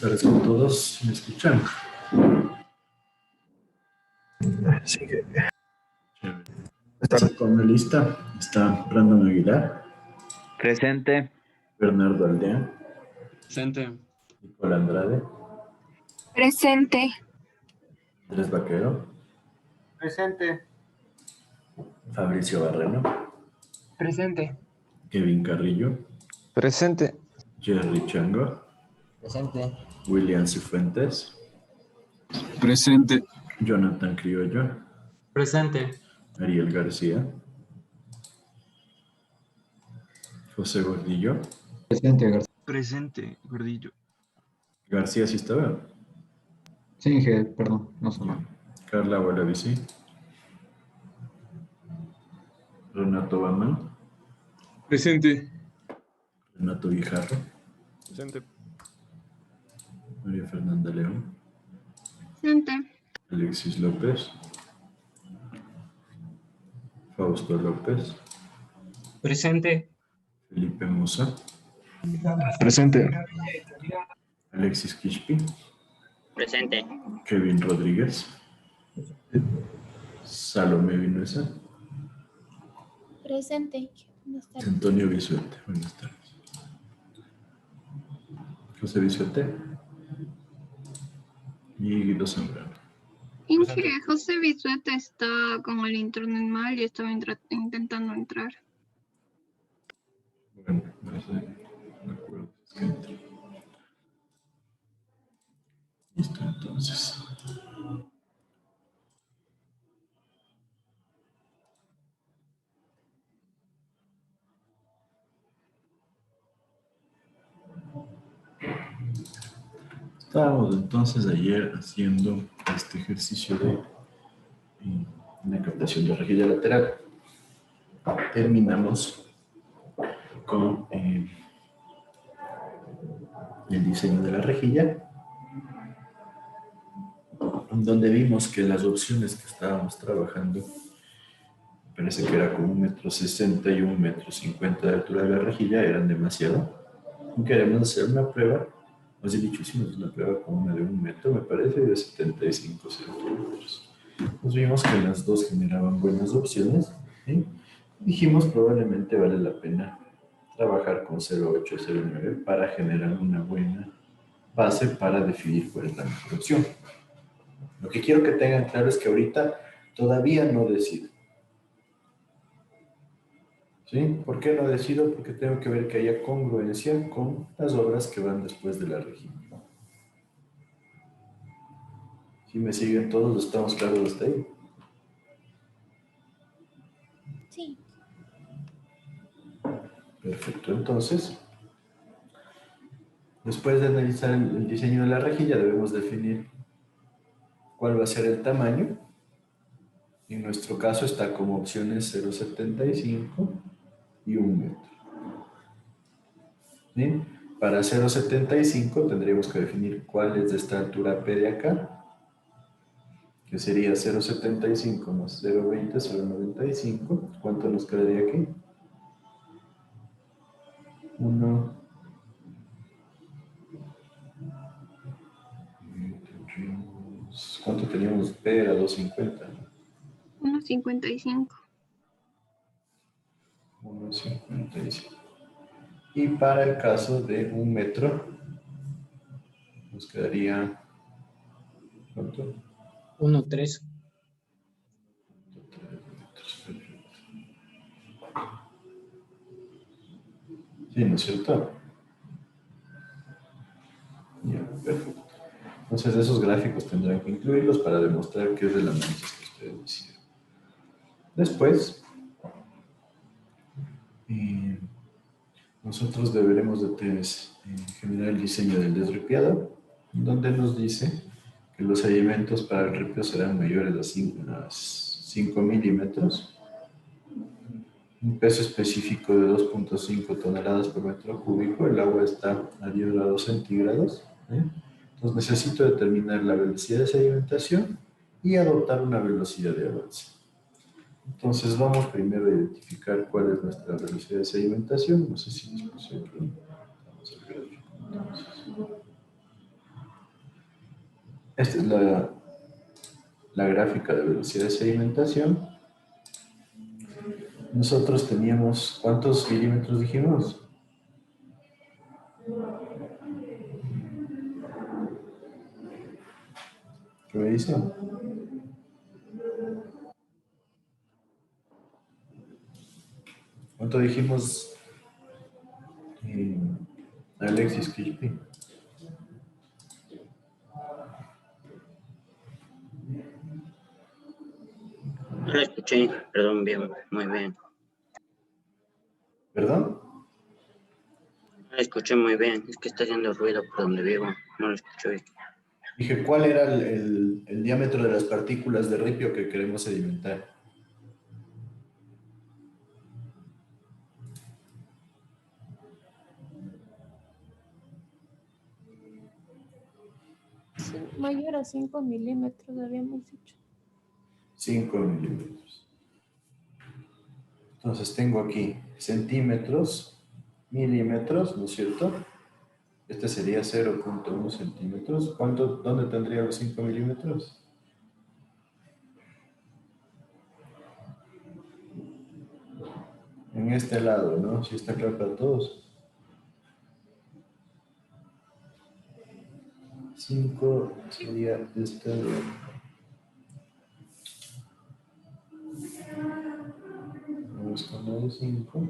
Parece que todos me escuchan. Así que Está con la lista. Está Brandon Aguilar, Presente. Bernardo Aldea, Presente. Nicola Andrade, Presente. Andrés Vaquero, Presente. Fabricio Barreno, Presente. Kevin Carrillo, presente. Jerry Chango, Presente. William Cifuentes, Presente. Jonathan Criollo, Presente. Ariel García, José Gordillo. Presente, García. Presente, Gordillo. García sí está bien. Sí, perdón, no sonó. Carla Gualavici, Renato Baman, Presente. Renato Guijarro, Presente. María Fernanda León, Presente. Alexis López, Fausto López, Presente. Felipe Musa, Presente. Alexis Quispe, Presente. Kevin Rodríguez, Salomé Vinuesa, Presente. Buenas tardes. Antonio Bisuete. Buenas tardes. José Bisuete y Guido Zambrano. Inge, José Bisuete está con el internet mal y estaba intentando entrar. Bueno, no sé. No acuerdo. Es que entré. Listo, entonces. Estábamos entonces ayer haciendo este ejercicio de una captación de rejilla lateral. Terminamos con el diseño de la rejilla, donde vimos que las opciones que estábamos trabajando, parece que era como 1,60 m y 1,50 m de altura de la rejilla, eran demasiado. Queremos hacer una prueba, más bien dicho, hicimos una prueba con una de 1 metro, me parece, y de 75 centímetros. Nos vimos que las dos generaban buenas opciones, ¿sí? Dijimos probablemente vale la pena trabajar con 0,8 o 0,9 para generar una buena base para definir cuál es la mejor opción. Lo que quiero que tengan claro es que ahorita todavía no decido. ¿Sí? ¿Por qué no decido? Porque tengo que ver que haya congruencia con las obras que van después de la rejilla. Si me siguen todos, ¿estamos claros hasta ahí? Sí. Perfecto, entonces, después de analizar el diseño de la rejilla, debemos definir cuál va a ser el tamaño. En nuestro caso está como opciones 0,75 y 1 metro. ¿Sí? Para 0,75 tendríamos que definir cuál es de esta altura P de acá, que sería 0,75 más 0,20, 0,95. ¿Cuánto nos quedaría aquí? 1. ¿Cuánto teníamos? P era 2,50. 1,55. 1,55. Y para el caso de 1 metro, nos quedaría, ¿cuánto? 1-3. Sí, ¿no es cierto? Ya, perfecto. Entonces, esos gráficos tendrán que incluirlos para demostrar que es del análisis que ustedes hicieron. Después, nosotros deberemos de generar el diseño del desripiado, donde nos dice que los sedimentos para el ripio serán mayores a 5 milímetros, un peso específico de 2,5 toneladas por metro cúbico, el agua está a 10 grados centígrados, ¿eh? Entonces necesito determinar la velocidad de sedimentación y adoptar una velocidad de avance. Entonces vamos primero a identificar cuál es nuestra velocidad de sedimentación. No sé si les puse aquí. Vamos al gráfico. Entonces, Esta es la gráfica de velocidad de sedimentación. Nosotros teníamos, ¿cuántos milímetros dijimos? ¿Qué me dicen? ¿Cuánto dijimos, Alexis Kirpi? No la escuché, perdón, bien, muy bien. ¿Perdón? No la escuché muy bien, es que está haciendo ruido por donde vivo, no la escuché bien. Dije, ¿cuál era el diámetro de las partículas de ripio que queremos sedimentar? Sí, mayor a 5 milímetros habíamos dicho. 5 milímetros. Entonces tengo aquí centímetros, milímetros, ¿no es cierto? Este sería 0.1 centímetros. ¿Dónde tendría los 5 milímetros? En este lado, ¿no? Si está claro para todos. 5 sería este lado. Vamos con el 5.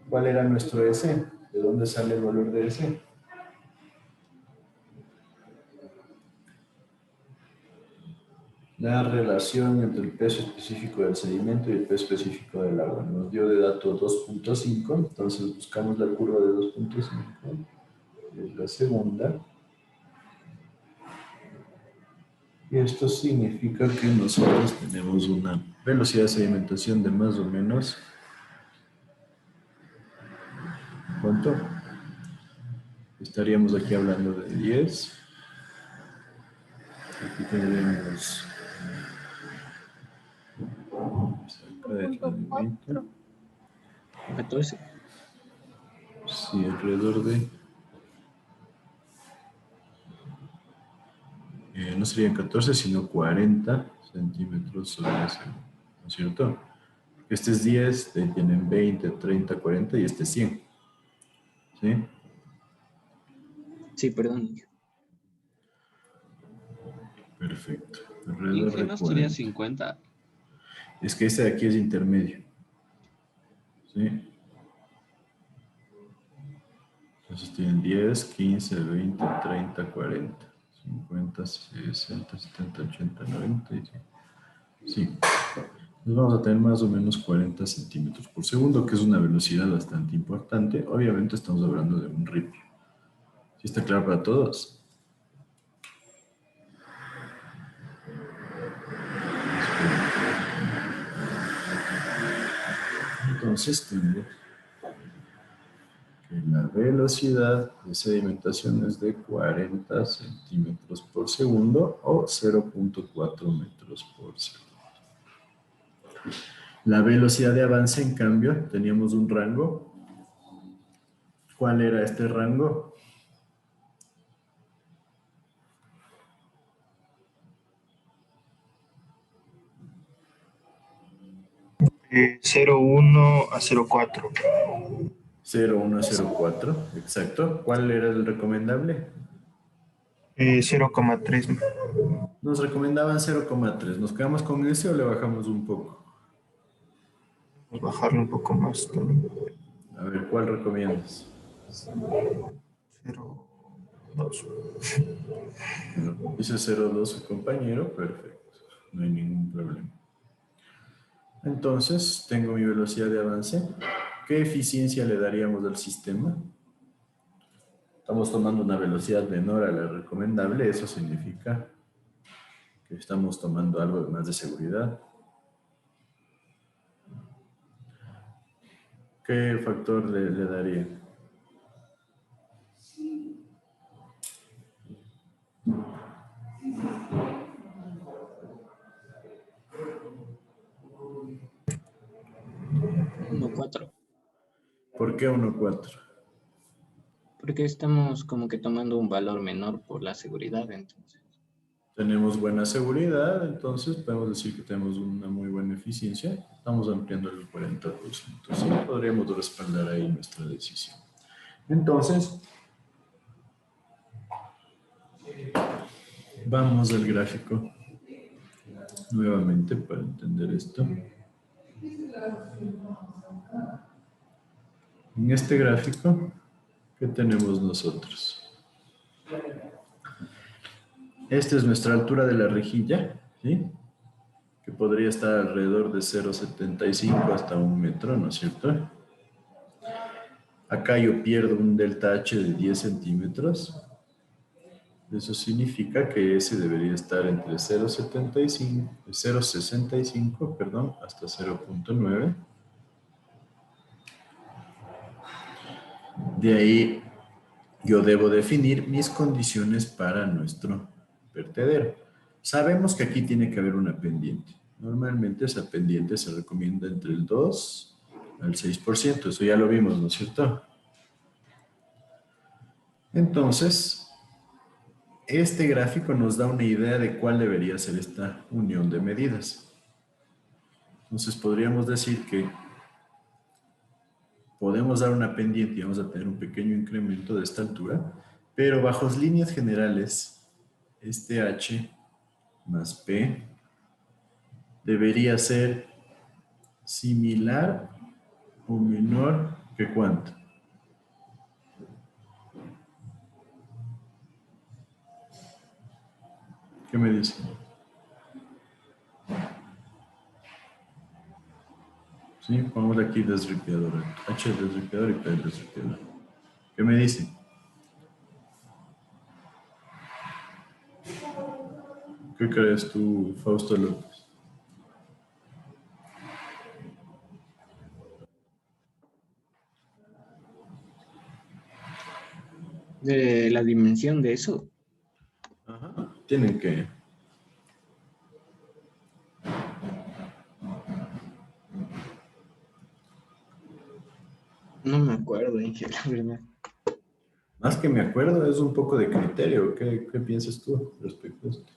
¿Cuál era nuestro S? ¿De dónde sale el valor de S? La relación entre el peso específico del sedimento y el peso específico del agua. Nos dio de dato 2.5, entonces buscamos la curva de 2.5, es la segunda. Y esto significa que nosotros tenemos una velocidad de sedimentación de más o menos... ¿Cuánto? Estaríamos aquí hablando de 10. Aquí tendremos... cerca de 20. 14. Sí, alrededor de... no serían 14, sino 40 centímetros sobre segundo, ¿no es cierto? Este es 10, de ahí tienen 20, 30, 40 y este es 100. ¿Sí? Sí, perdón. Perfecto. Alrededor Inge, de ¿no sería 40. 50? Es que este de aquí es intermedio. ¿Sí? Entonces tienen 10, 15, 20, 30, 40, 50, 60, 70, 80, 90 y 100. Sí. Entonces vamos a tener más o menos 40 centímetros por segundo, que es una velocidad bastante importante. Obviamente estamos hablando de un ripio. ¿Sí está claro para todos? Entonces tengo que la velocidad de sedimentación es de 40 centímetros por segundo o 0.4 metros por segundo. La velocidad de avance, en cambio, teníamos un rango. ¿Cuál era este rango? De 0,1 a 0,4. 0,1 a 0,4, exacto. ¿Cuál era el recomendable? 0,3. Nos recomendaban 0,3. ¿Nos quedamos con ese o le bajamos un poco? Bajarlo un poco más también. A ver, ¿cuál recomiendas? 0,2. Dice 0,2 su compañero, perfecto. No hay ningún problema. Entonces, tengo mi velocidad de avance. ¿Qué eficiencia le daríamos al sistema? Estamos tomando una velocidad menor a la recomendable. Eso significa que estamos tomando algo más de seguridad. ¿Qué factor le daría? Uno, 4. ¿Por qué 1,4? Porque estamos como que tomando un valor menor por la seguridad, entonces. Tenemos buena seguridad, entonces podemos decir que tenemos una muy buena eficiencia. Estamos ampliando el 40%. Sí, podríamos respaldar ahí nuestra decisión. Entonces, vamos al gráfico nuevamente para entender esto. En este gráfico, ¿qué tenemos nosotros? Esta es nuestra altura de la rejilla, ¿sí? Que podría estar alrededor de 0,75 hasta 1 metro, ¿no es cierto? Acá yo pierdo un delta H de 10 centímetros. Eso significa que ese debería estar entre 0,65, perdón, hasta 0,9. De ahí yo debo definir mis condiciones para nuestro vertedero. Sabemos que aquí tiene que haber una pendiente. Normalmente esa pendiente se recomienda entre el 2 al 6%. Eso ya lo vimos, ¿no es cierto? Entonces, este gráfico nos da una idea de cuál debería ser esta unión de medidas. Entonces, podríamos decir que podemos dar una pendiente y vamos a tener un pequeño incremento de esta altura, pero bajo líneas generales, este H más P debería ser similar o menor que ¿cuánto? ¿Qué me dice? Sí, pongamos aquí desripiador. H desripiador y P desripiador. ¿Qué me dice? ¿Qué crees tú, Fausto López? De la dimensión de eso. Ajá. Tienen que... No me acuerdo, Ángel, la verdad. Más que me acuerdo, es un poco de criterio. ¿Qué piensas tú respecto a esto?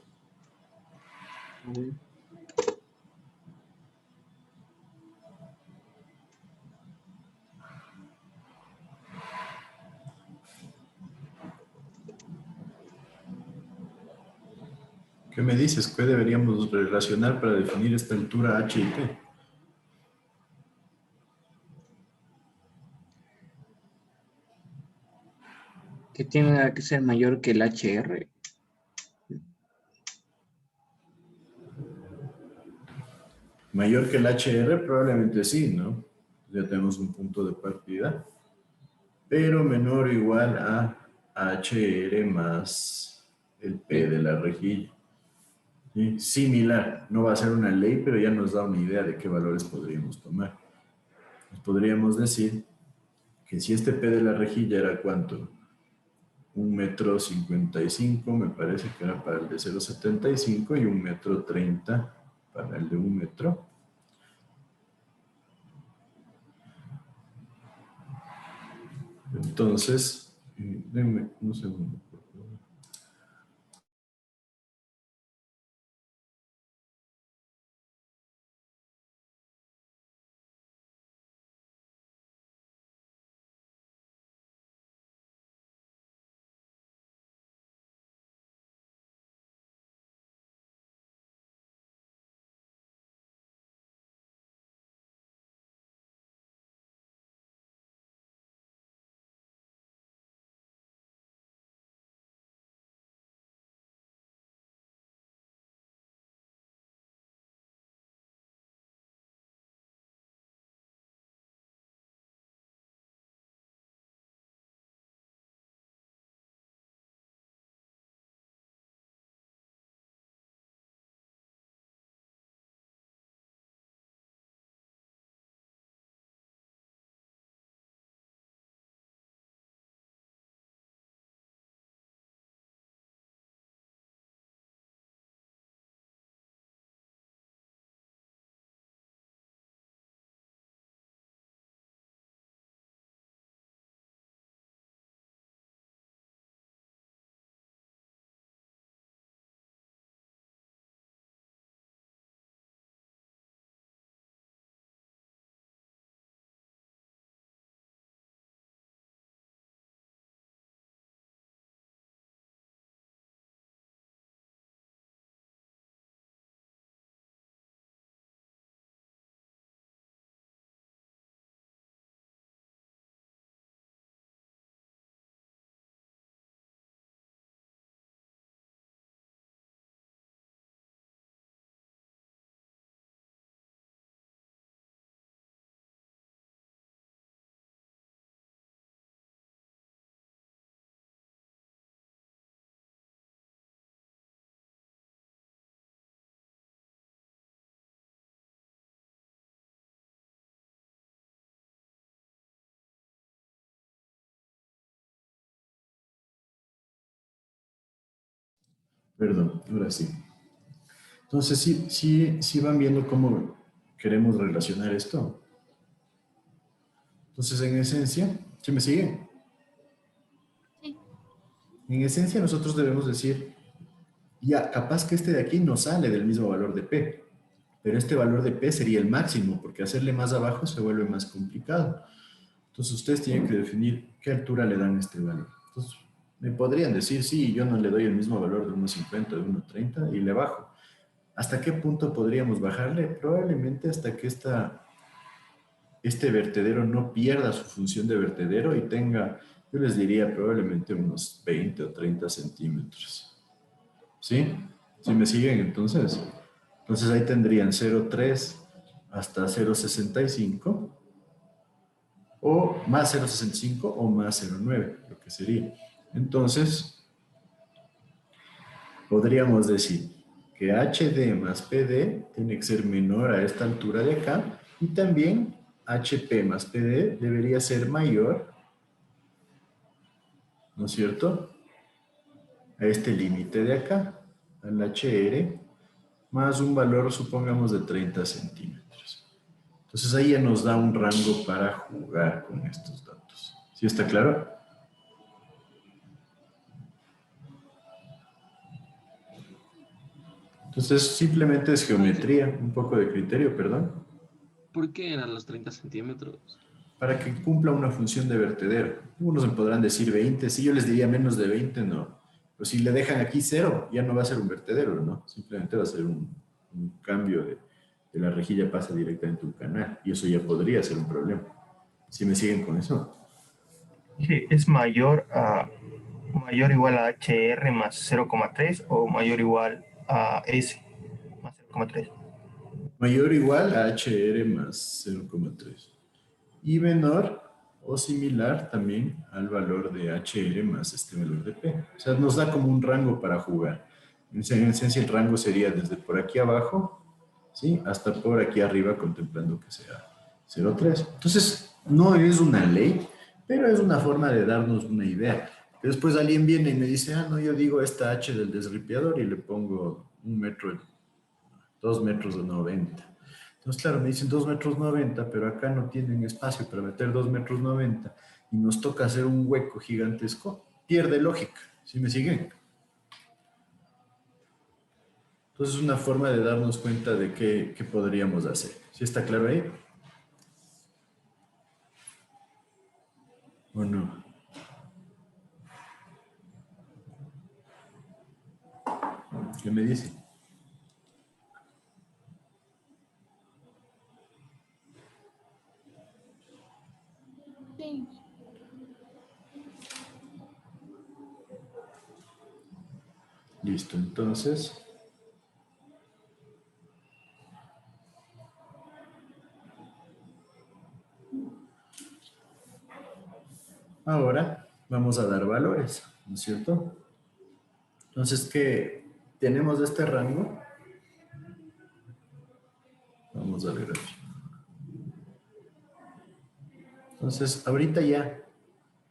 ¿Qué me dices? ¿Qué deberíamos relacionar para definir esta altura H y P? Que tiene que ser mayor que el HR. Mayor que el HR, probablemente sí, ¿no? Ya tenemos un punto de partida. Pero menor o igual a HR más el P de la rejilla. ¿Sí? Similar, no va a ser una ley, pero ya nos da una idea de qué valores podríamos tomar. Podríamos decir que si este P de la rejilla era ¿cuánto? 1,55 m, me parece que era para el de 0,75 y 1,30 m para el de 1 metro. Entonces, denme un segundo. Perdón, ahora sí. Entonces, sí van viendo cómo queremos relacionar esto. Entonces, en esencia, ¿sí me siguen? Sí. En esencia, nosotros debemos decir, ya, capaz que este de aquí no sale del mismo valor de P, pero este valor de P sería el máximo, porque hacerle más abajo se vuelve más complicado. Entonces, ustedes tienen que definir qué altura le dan a este valor. Entonces, me podrían decir, sí, yo no le doy el mismo valor de 1,50, de 1,30 y le bajo. ¿Hasta qué punto podríamos bajarle? Probablemente hasta que este vertedero no pierda su función de vertedero y tenga, yo les diría, probablemente unos 20 o 30 centímetros. ¿Sí? ¿Sí me siguen entonces? Entonces ahí tendrían 0,3 hasta 0,65 o más 0,65 o más 0,9, lo que sería. Entonces, podríamos decir que HD más PD tiene que ser menor a esta altura de acá y también HP más PD debería ser mayor, ¿no es cierto?, a este límite de acá, al HR, más un valor, supongamos, de 30 centímetros. Entonces ahí ya nos da un rango para jugar con estos datos. ¿Sí está claro? Entonces simplemente es geometría, un poco de criterio, perdón, ¿Por qué eran los 30 centímetros? para que cumpla una función de vertedero. Unos me podrán decir 20, si yo les diría menos de 20, no. Pero si le dejan aquí 0, ya no va a ser un vertedero, ¿no? Simplemente va a ser un cambio de la rejilla pasa directamente a un canal. Y eso ya podría ser un problema. ¿Sí me siguen con eso? Sí, es mayor o igual a HR más 0,3 o mayor o igual a S más 0,3. Mayor o igual a HR más 0,3. Y menor o similar también al valor de HR más este valor de P. O sea, nos da como un rango para jugar. En esencia, el rango sería desde por aquí abajo, ¿sí?, hasta por aquí arriba, contemplando que sea 0,3. Entonces, no es una ley, pero es una forma de darnos una idea. Que después alguien viene y me dice, no, yo digo esta H del desripiador y le pongo 1 metro, 2 metros de 90. Entonces, claro, me dicen 2 metros 90, pero acá no tienen espacio para meter 2 metros 90 y nos toca hacer un hueco gigantesco. Pierde lógica, ¿sí me siguen? Entonces, es una forma de darnos cuenta de qué podríamos hacer. ¿Sí está claro ahí? ¿O no? ¿Qué me dice? Sí. Listo, entonces. Ahora vamos a dar valores, ¿no es cierto? Entonces, ¿qué tenemos de este rango? Vamos a ver aquí. Entonces, ahorita ya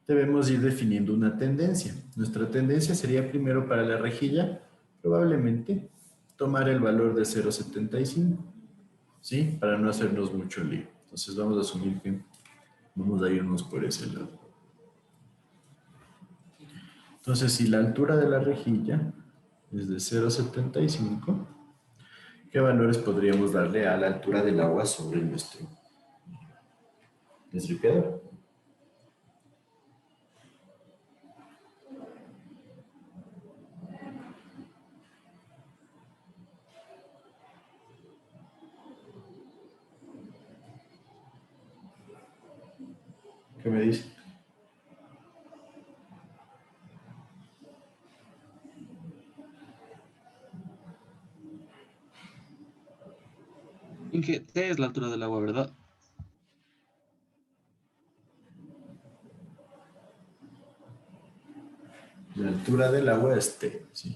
debemos ir definiendo una tendencia. Nuestra tendencia sería primero para la rejilla, probablemente tomar el valor de 0,75, ¿sí? Para no hacernos mucho lío. Entonces, vamos a asumir que vamos a irnos por ese lado. Entonces, si la altura de la rejilla es de 0,75, ¿qué valores podríamos darle a la altura del agua sobre nuestro desripiador? ¿Qué me dice? Inge, T es la altura del agua, ¿verdad? La altura del agua es T, ¿sí?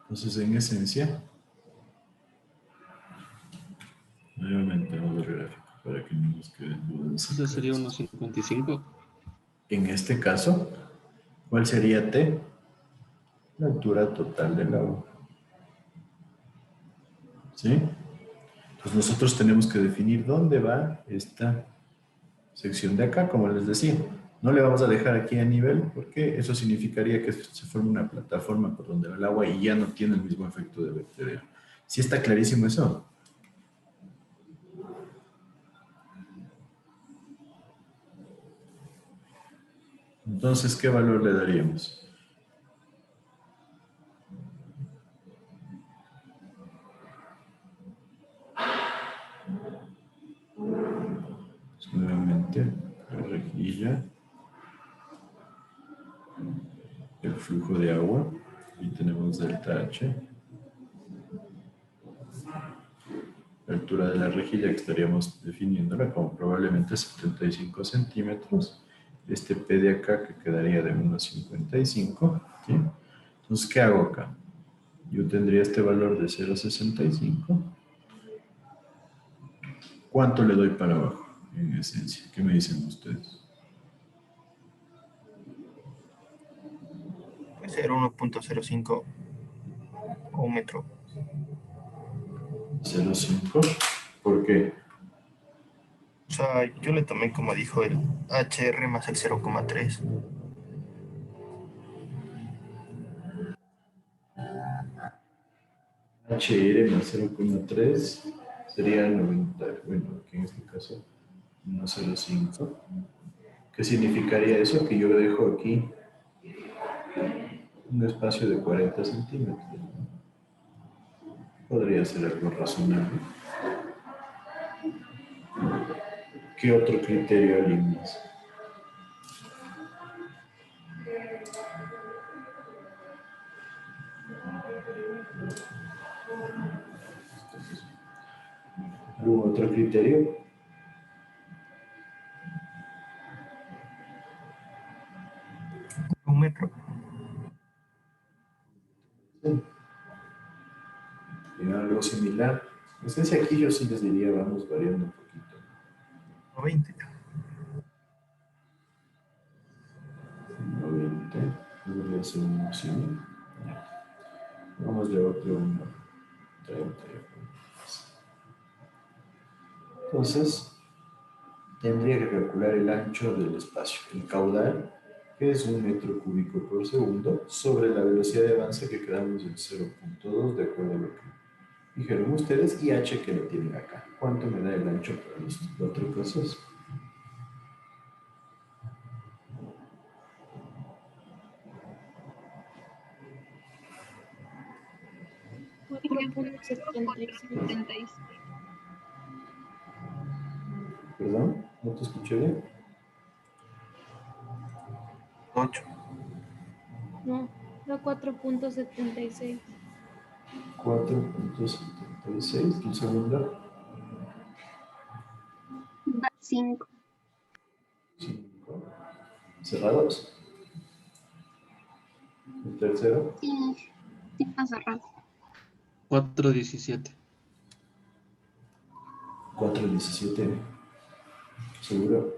Entonces, en esencia, nuevamente vamos a ver gráfico para que no nos queden dudas. Eso sería unos 55. En este caso, ¿cuál sería T? la altura total del agua. ¿Sí? Entonces nosotros tenemos que definir dónde va esta sección de acá, como les decía. No le vamos a dejar aquí a nivel porque eso significaría que se forma una plataforma por donde va el agua y ya no tiene el mismo efecto de vertedero. ¿Sí está clarísimo eso? Entonces, ¿qué valor le daríamos? Pues, nuevamente, la rejilla, el flujo de agua, y tenemos delta H, la altura de la rejilla que estaríamos definiéndola como probablemente 75 centímetros, este P de acá que quedaría de 1,55, ¿sí? Entonces, ¿qué hago acá? Yo tendría este valor de 0,65. ¿Cuánto le doy para abajo, en esencia? ¿Qué me dicen ustedes? Puede ser 1.05 o un metro. 0,5. ¿Por qué? O sea, yo le tomé como dijo el HR más el 0,3. HR más 0,3 sería 90, bueno, aquí en este caso 1,05. ¿Qué significaría eso? Que yo dejo aquí un espacio de 40 centímetros. Podría ser algo razonable. ¿Qué otro criterio alineas? ¿Algún otro criterio? Un metro. Sí. Y algo similar. No sé si aquí yo sí les diría, vamos variando un poquito. O 20. 90, podría ser una opción. Vamos de otro 1,30. Entonces, tendría que calcular el ancho del espacio, el caudal, que es 1 metro cúbico por segundo, sobre la velocidad de avance que quedamos en 0,2, de acuerdo a lo que dijeron ustedes, y h que lo tienen acá. ¿Cuánto me da el ancho para los cuatro casos? Cuatro punto setenta y seis. 76. ¿Perdón? ¿No te escuché bien? 8. No, era 4.76. 4,76. ¿El segundo? 5. 5. ¿Cerrados? ¿El tercero? Sí, sí, está cerrado. 4.17. 4,17. ¿Seguro?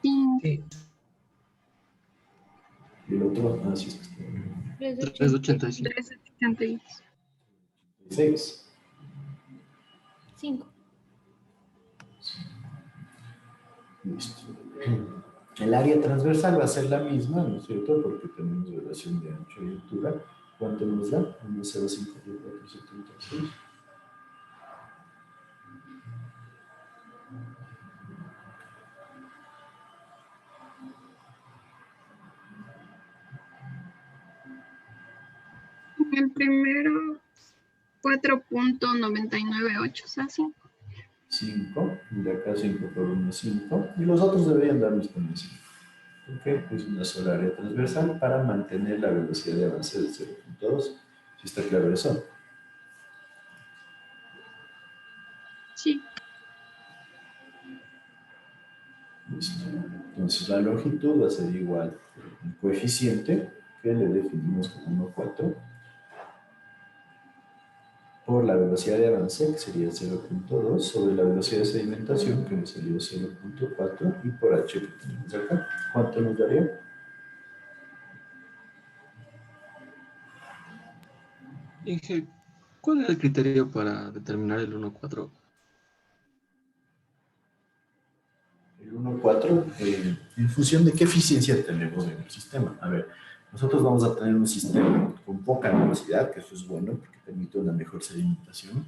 Sí, Sí. ¿Y el otro? Ah, sí, es que está bien. 3.85. 3.86. 6. 5. Listo. El área transversal va a ser la misma, ¿no es cierto? Porque tenemos relación de ancho y altura. ¿Cuánto nos da? 1,05 por 4,76. El primero, 4.998, o sea, 5. 5. De acá 5 por 1, 5. Y los otros deberían darnos también 5. ¿Ok? Pues una sola área transversal para mantener la velocidad de avance de 0,2. ¿Sí está claro eso? Sí. Listo. Entonces la longitud va a ser igual al coeficiente que le definimos como 1,4 por la velocidad de avance, que sería 0,2, sobre la velocidad de sedimentación, que nos salió 0,4, y por h que tenemos acá. ¿Cuánto nos daría? Inge, ¿cuál es el criterio para determinar el 1,4? El 1,4, en función de qué eficiencia tenemos en el sistema. A ver, nosotros vamos a tener un sistema con poca velocidad, que eso es bueno porque permite una mejor sedimentación.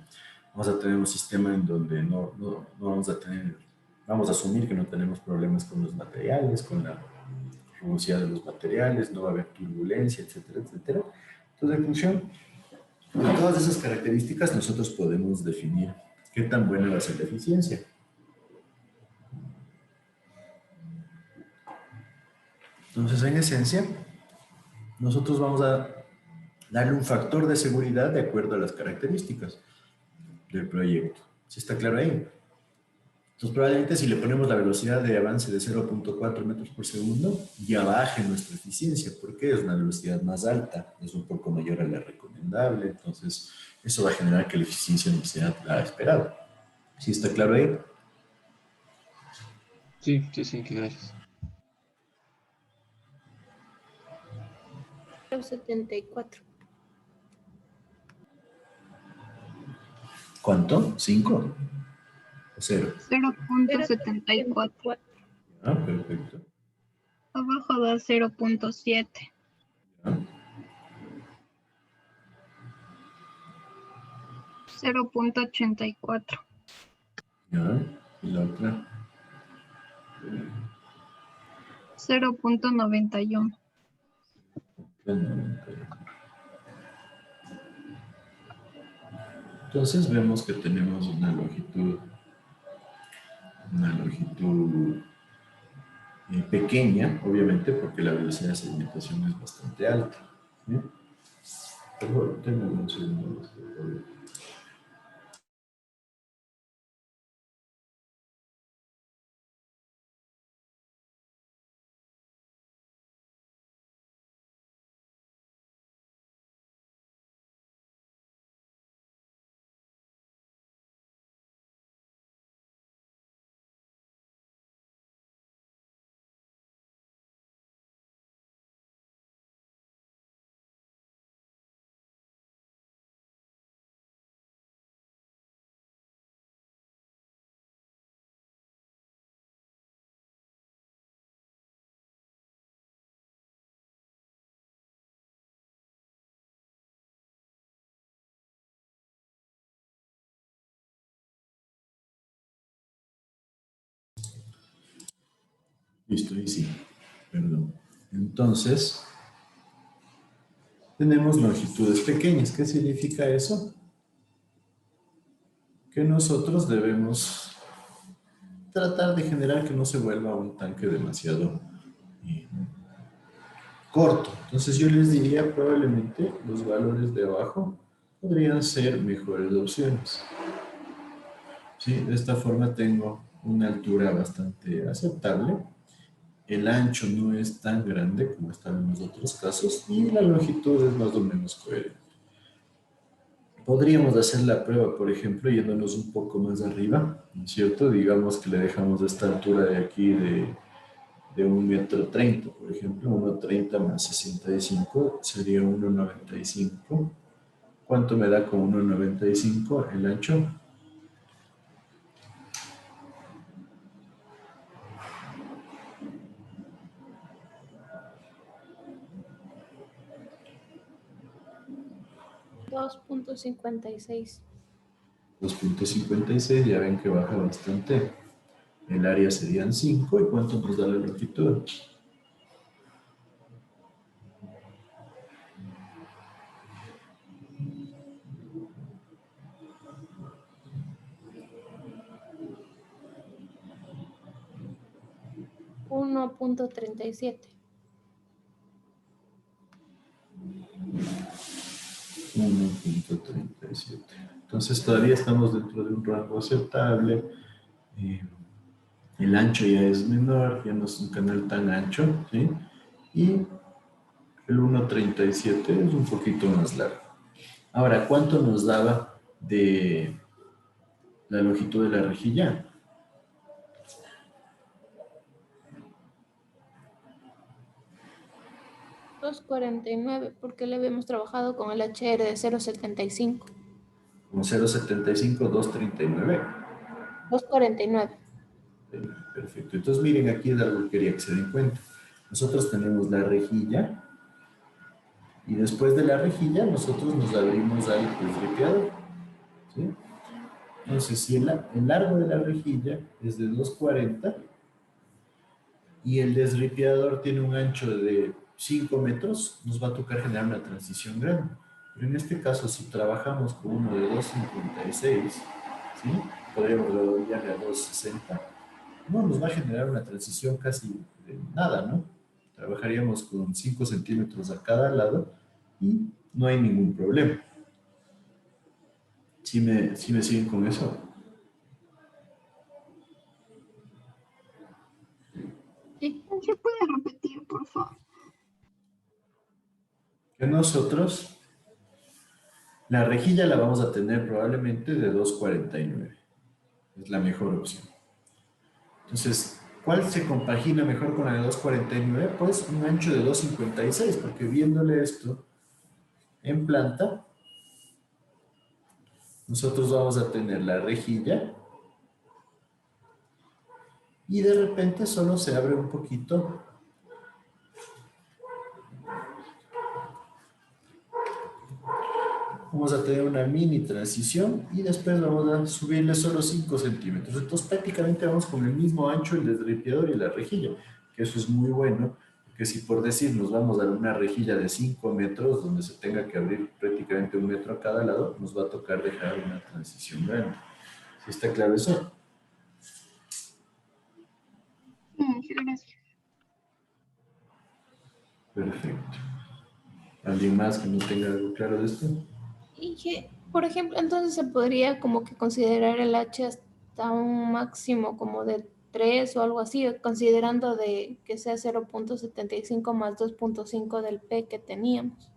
Vamos a tener un sistema en donde no vamos a tener, vamos a asumir que no tenemos problemas con los materiales, con la rugosidad de los materiales, no va a haber turbulencia, etcétera, etcétera. Entonces, en función de todas esas características, nosotros podemos definir qué tan buena va a ser la eficiencia. Entonces, en esencia, nosotros vamos a darle un factor de seguridad de acuerdo a las características del proyecto. ¿Sí está claro ahí? Entonces, probablemente si le ponemos la velocidad de avance de 0,4 metros por segundo, ya baje nuestra eficiencia, porque es una velocidad más alta, es un poco mayor a la recomendable, entonces eso va a generar que la eficiencia no sea la esperada. ¿Sí está claro ahí? Sí, que gracias. 74. ¿Cuánto? ¿5 o 0? 0.74. Ah, perfecto. Abajo da 0.7. ¿Ya? 0.84. ¿Ya? ¿Y la otra? 0.91. Entonces vemos que tenemos una longitud pequeña, obviamente, porque la velocidad de sedimentación es bastante alta. ¿Sí? Por favor, tengo un segundo más, por favor. Listo, y sí, perdón. Entonces, tenemos longitudes pequeñas. ¿Qué significa eso? Que nosotros debemos tratar de generar que no se vuelva un tanque demasiado eh, corto. Entonces yo les diría probablemente los valores de abajo podrían ser mejores opciones. ¿Sí? De esta forma tengo una altura bastante aceptable. El ancho no es tan grande como están en los otros casos y la longitud es más o menos coherente. Podríamos hacer la prueba, por ejemplo, yéndonos un poco más arriba, ¿no es cierto? Digamos que le dejamos esta altura de aquí de 1,30 m, por ejemplo. 1,30 más 65 sería 1,95. ¿Cuánto me da con 1,95 el ancho? $2.56. 2,56, ya ven que baja bastante. El área serían 5. ¿Y cuánto nos da la longitud? $1.37. 1,37. Entonces todavía estamos dentro de un rango aceptable. Eh, el ancho ya es menor, ya no es un canal tan ancho, ¿sí? Y el 1,37 es un poquito más largo. Ahora, ¿cuánto nos daba de la longitud de la rejilla? 2,49 porque le habíamos trabajado con el HR de 0,75. Con 0,75, 2,39. 2,49. Perfecto. Entonces miren, aquí es algo que quería que se den cuenta. Nosotros tenemos la rejilla y después de la rejilla nosotros nos abrimos al desripiador. ¿Sí? Entonces, si el largo de la rejilla es de 2,40 y el desripiador tiene un ancho de 5 metros, nos va a tocar generar una transición grande. Pero en este caso, si trabajamos con uno de 2,56, ¿sí? Podríamos redondearle a 2,60. No, nos va a generar una transición casi de nada, ¿no? Trabajaríamos con 5 centímetros a cada lado y no hay ningún problema. ¿Sí me siguen con eso? Sí. ¿Se puede repetir, por favor? Que nosotros, la rejilla la vamos a tener probablemente de 2,49. Es la mejor opción. Entonces, ¿cuál se compagina mejor con la de 2,49? Pues un ancho de 2,56, porque viéndole esto en planta, nosotros vamos a tener la rejilla y de repente solo se abre un poquito. Vamos a tener una mini transición y después vamos a subirle solo 5 centímetros. Entonces prácticamente vamos con el mismo ancho el desripiador y la rejilla, que eso es muy bueno, porque si por decir nos vamos a una rejilla de 5 metros, donde se tenga que abrir prácticamente 1 metro a cada lado, nos va a tocar dejar una transición grande. ¿Sí está claro eso? Sí, gracias. Perfecto. ¿Alguien más que no tenga algo claro de esto? Y que, por ejemplo, entonces se podría como que considerar el H hasta un máximo como de 3 o algo así, considerando de que sea 0,75 más 2,5 del P que teníamos.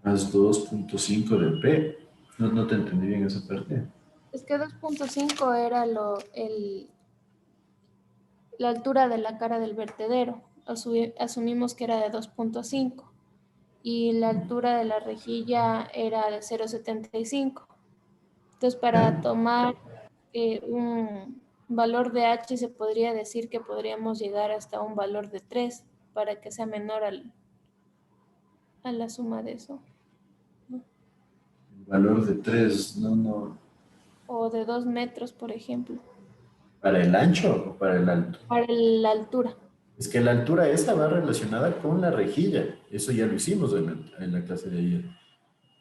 Más 2,5 del P. No te entendí bien esa parte. Es que 2,5 era la altura de la cara del vertedero. Asumimos que era de 2,5 y la altura de la rejilla era de 0,75. Entonces, para tomar un valor de H, se podría decir que podríamos llegar hasta un valor de 3 para que sea menor a la suma de eso. Valor de 3, no. O de 2 metros, por ejemplo, ¿Para el ancho o para el alto? para la altura. Es que la altura esta va relacionada con la rejilla. Eso ya lo hicimos en la clase de ayer.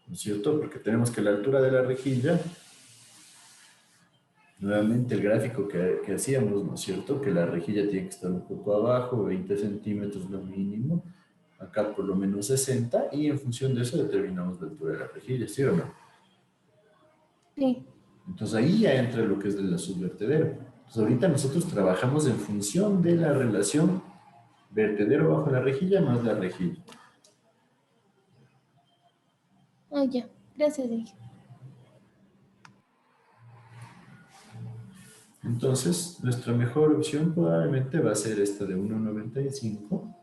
¿No es cierto? Porque tenemos que la altura de la rejilla, nuevamente el gráfico que hacíamos, ¿no es cierto? Que la rejilla tiene que estar un poco abajo, 20 centímetros lo mínimo, acá por lo menos 60, y en función de eso determinamos la altura de la rejilla, ¿sí o no? Sí. Entonces ahí ya entra lo que es la subvertedero. Entonces ahorita nosotros trabajamos en función de la relación vertedero bajo la rejilla más la rejilla. Ah, ya. Gracias, Inge. Entonces, nuestra mejor opción probablemente va a ser esta de 1,95,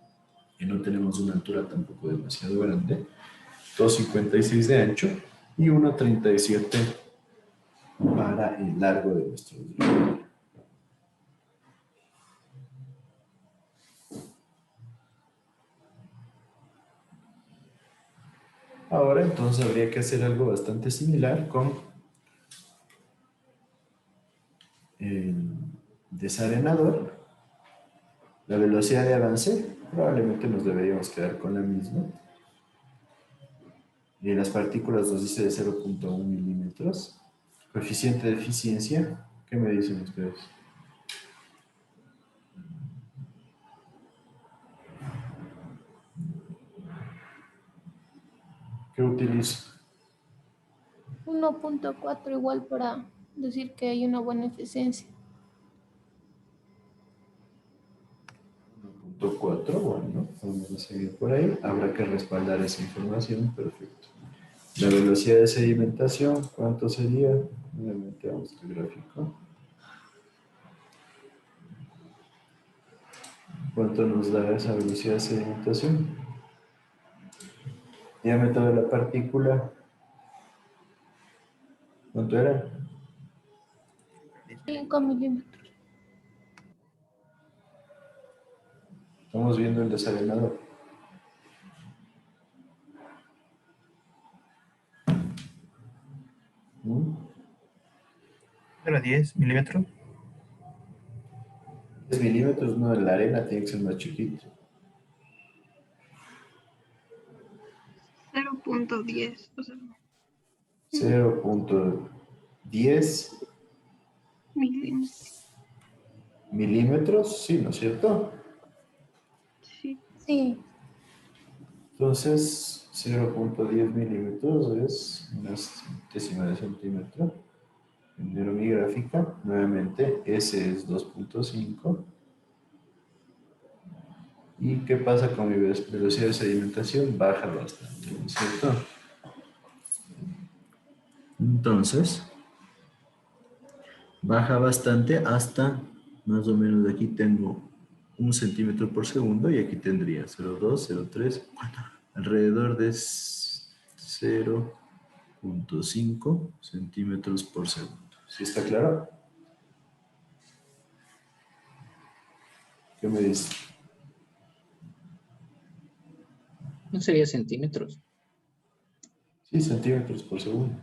que no tenemos una altura tampoco demasiado grande, 2,56 de ancho y 1,37 para el largo de nuestro desripiador. Ahora entonces habría que hacer algo bastante similar con el desarenador. La velocidad de avance probablemente nos deberíamos quedar con la misma. Y las partículas nos dice de 0,1 milímetros. Coeficiente de eficiencia, ¿qué me dicen ustedes? ¿Qué utilizo? 1,4 igual para decir que hay una buena eficiencia. 1,4, bueno, vamos a seguir por ahí. Habrá que respaldar esa información, perfecto. La velocidad de sedimentación, ¿cuánto sería? Nuevamente vamos al gráfico. ¿Cuánto nos da esa velocidad de sedimentación? Diámetro de la partícula. ¿Cuánto era? 5 milímetros. Estamos viendo el desarenador. ¿Mm? Era 10 milímetros. 10 milímetros, no, en la arena tiene que ser más chiquito. 0.10. O sea, 0.10 milímetros. milímetros, sí, ¿no es cierto? Sí. Sí, Entonces, 0.10 milímetros es una décima de centímetro. Enero mi gráfica, nuevamente, S es 2.5. ¿Y qué pasa con mi velocidad de sedimentación? Baja bastante, ¿no es cierto? Entonces, baja bastante hasta, más o menos, aquí tengo 1 centímetro por segundo y aquí tendría 0.2, 0.3, alrededor de 0.5 centímetros por segundo. ¿Sí está claro? ¿Qué me dice? ¿No sería centímetros? Sí, centímetros por segundo.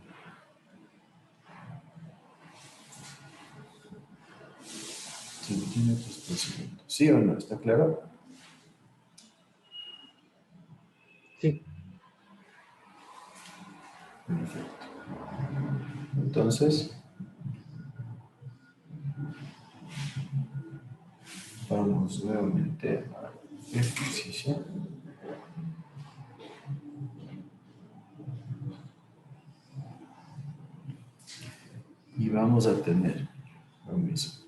Centímetros por segundo. ¿Sí o no? ¿Está claro? Sí. Perfecto. Entonces, vamos nuevamente al ejercicio. Y vamos a tener lo mismo.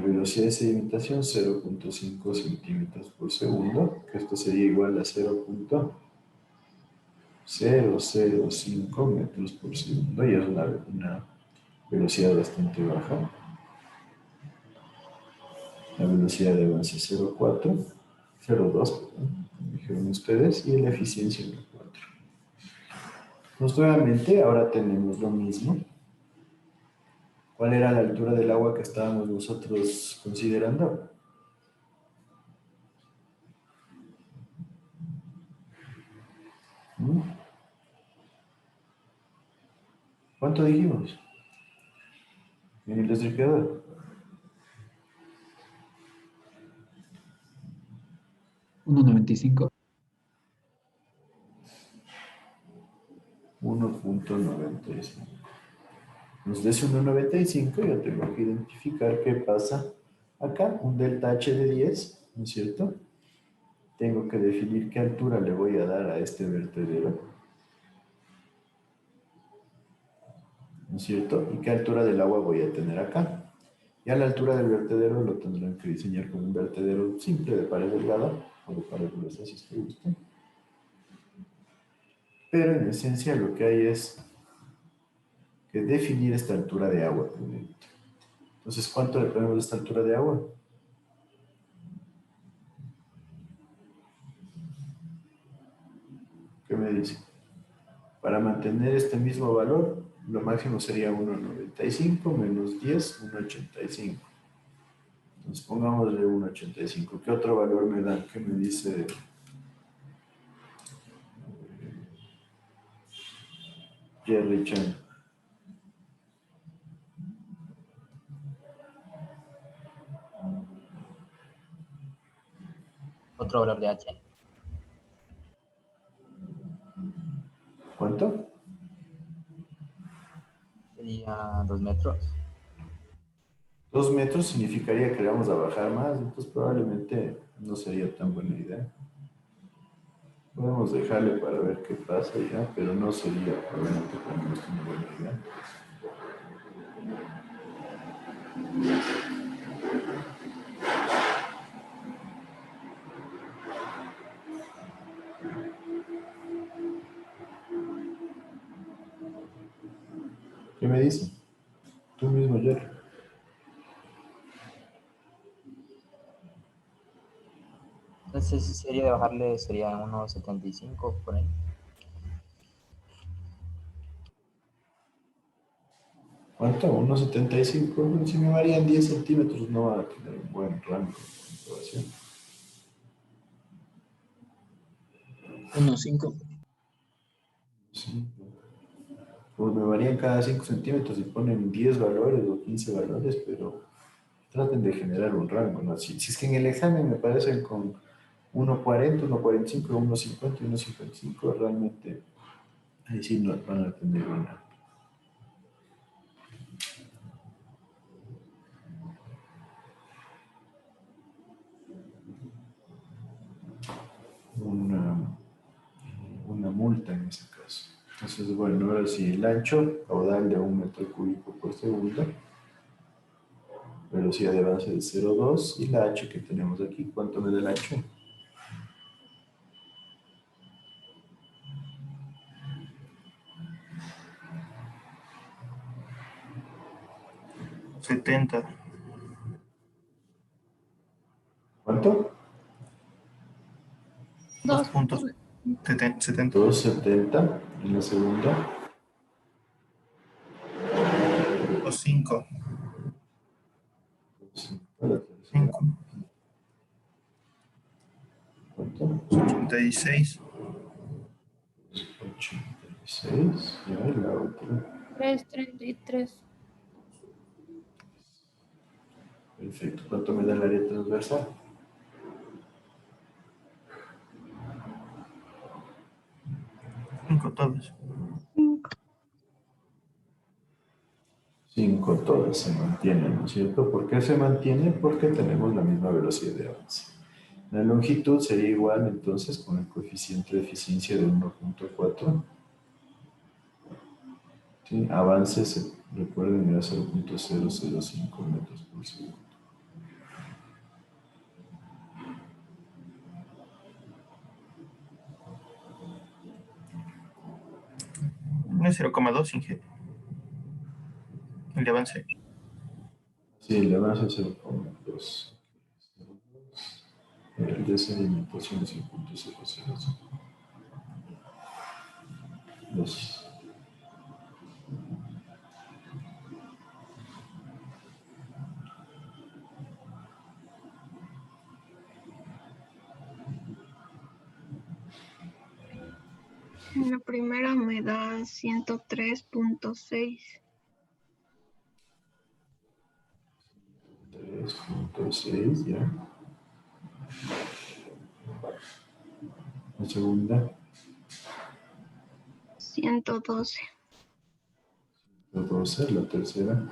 Velocidad de sedimentación 0.5 centímetros por segundo, que esto sería igual a 0.005 metros por segundo, y es una velocidad bastante baja. La velocidad de avance 0.4, 0.2, como dijeron ustedes, y la eficiencia 1.4. Pues nuevamente, ahora tenemos lo mismo. ¿Cuál era la altura del agua que estábamos nosotros considerando? ¿Mm? ¿Cuánto dijimos? En el desripiador. 1.95. 1.95. Nos des 1.95, yo tengo que identificar qué pasa acá, un delta H de 10, ¿no es cierto? Tengo que definir qué altura le voy a dar a este vertedero, ¿no es cierto? Y qué altura del agua voy a tener acá. Y a la altura del vertedero lo tendrán que diseñar como un vertedero simple de pared delgada o de pared gruesa, si ustedes gustan. Pero en esencia lo que hay es que definir esta altura de agua primero. Entonces, ¿cuánto le ponemos a esta altura de agua? ¿Qué me dice? Para mantener este mismo valor, lo máximo sería 1.95 menos 10, 1.85. Entonces pongámosle 1.85. ¿Qué otro valor me da? ¿Qué me dice Jerry Chan? Otro valor de H. ¿Cuánto? Sería 2 metros. 2 metros significaría que le vamos a bajar más, entonces probablemente no sería tan buena idea. Podemos dejarle para ver qué pasa ya, pero no sería probablemente para nosotros una buena idea. ¿Qué me dice? Tú mismo, Jerry. Entonces sería de bajarle, sería 1,75 por ahí. ¿Cuánto? 1,75. Si me varían 10 centímetros, no va a tener un buen rango de comprobación. 1,5. Sí. Pues me varían cada 5 centímetros y ponen 10 valores o 15 valores, pero traten de generar un rango, ¿no? Si es que en el examen me parecen con 1,40, 1,45, 1,50 y 1,55, realmente ahí sí no van a tener una, una multa en ese caso. Entonces, bueno, ahora sí, el ancho, caudal de 1 metro cúbico por segundo, velocidad de avance de 0,2 y la h que tenemos aquí, ¿cuánto me da el ancho? 70. ¿Cuánto? 2.70. 2,70 en la segunda. 5. La tercera. 5. ¿Cuánto? 86. 86. Ya, y la otra. 3.33. Perfecto. ¿Cuánto me da el área transversal? 5 todos. 5 todas se mantienen, ¿no es cierto? ¿Por qué se mantiene? Porque tenemos la misma velocidad de avance. La longitud sería igual entonces con el coeficiente de eficiencia de 1,4. ¿Sí? Avance, recuerden, era 0,005 metros por segundo. Es 0,2 Inge. El de avance. Sí, el avance es 0,2. El de sedimentación es 0,005. 2. En la primera me da 103.6. 3,6, ya. La segunda, 112. 12, la tercera,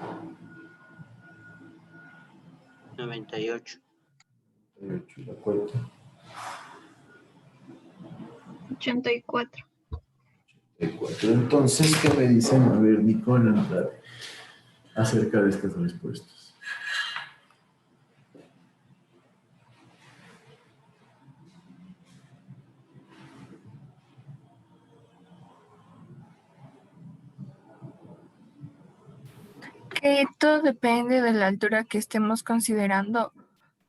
98. 8, la cuarta, 84. 4. Entonces, ¿qué me dicen? A ver, Nicole, Andrade, acerca de estas respuestas. Que todo depende de la altura que estemos considerando.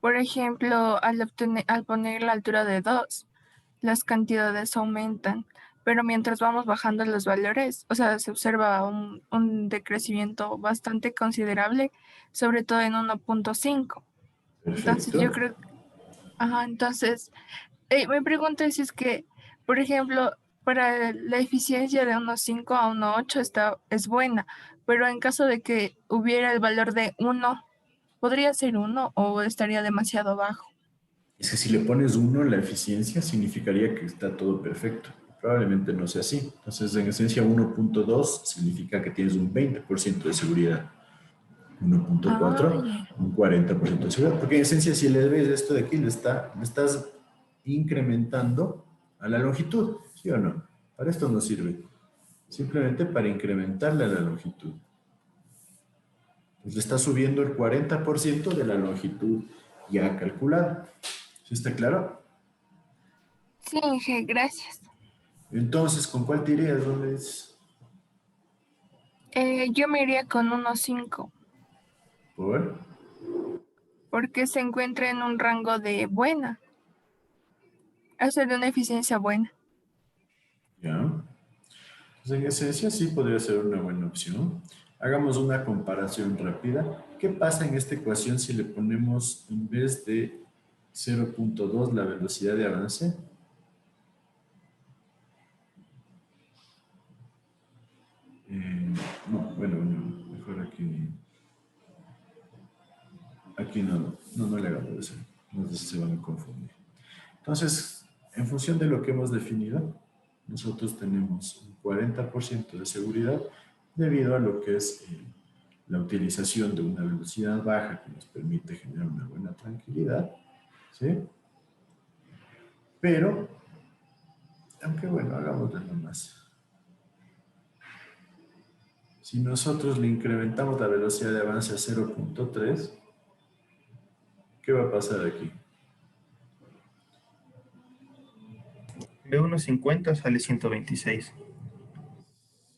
Por ejemplo, al poner la altura de 2, las cantidades aumentan, pero mientras vamos bajando los valores, o sea, se observa un decrecimiento bastante considerable, sobre todo en 1.5. Entonces, yo Perfecto. creo, entonces, me pregunto si es que, por ejemplo, para la eficiencia de 1.5 a 1.8 es buena, pero en caso de que hubiera el valor de 1, ¿podría ser 1 o estaría demasiado bajo? Es que si le pones 1, la eficiencia significaría que está todo perfecto. Probablemente no sea así. Entonces, en esencia, 1,2 significa que tienes un 20% de seguridad. 1,4, Ya. un 40% de seguridad. Porque en esencia, si le ves esto de aquí, le estás incrementando a la longitud, ¿sí o no? Para esto no sirve. Simplemente para incrementarle a la longitud. Pues le está subiendo el 40% de la longitud ya calculada. ¿Sí está claro? Sí, Inge, gracias. Entonces, ¿con cuál te irías? ¿Dónde es? Yo me iría con 1.5 ¿Por? porque se encuentra en un rango de buena. hacer una eficiencia buena. ¿Ya? Entonces, en esencia, sí podría ser una buena opción. Hagamos una comparación rápida. ¿Qué pasa en esta ecuación si le ponemos, en vez de 0.2, la velocidad de avance? No, bueno, mejor aquí. Aquí no le hagamos eso. Entonces se van a confundir. Entonces, en función de lo que hemos definido, nosotros tenemos un 40% de seguridad debido a lo que es la utilización de una velocidad baja que nos permite generar una buena tranquilidad, ¿sí? Pero, aunque bueno, hagamos de nomás. Si nosotros le incrementamos la velocidad de avance a 0.3, ¿qué va a pasar aquí? De 1.50 sale 126.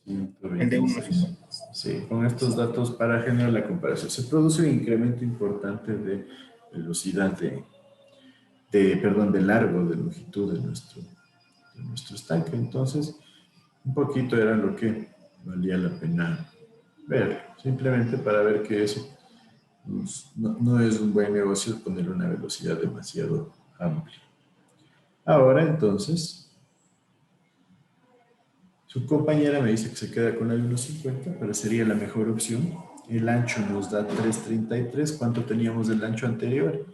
El de 126. Sí, con estos datos para generar la comparación. Se produce un incremento importante de velocidad de largo, de longitud de nuestro estanque. Entonces, un poquito era lo que valía la pena ver, simplemente para ver que eso no es un buen negocio poner una velocidad demasiado amplia. Ahora, entonces, su compañera me dice que se queda con la de 1.50, pero sería la mejor opción. El ancho nos da 3.33. ¿Cuánto teníamos del ancho anterior?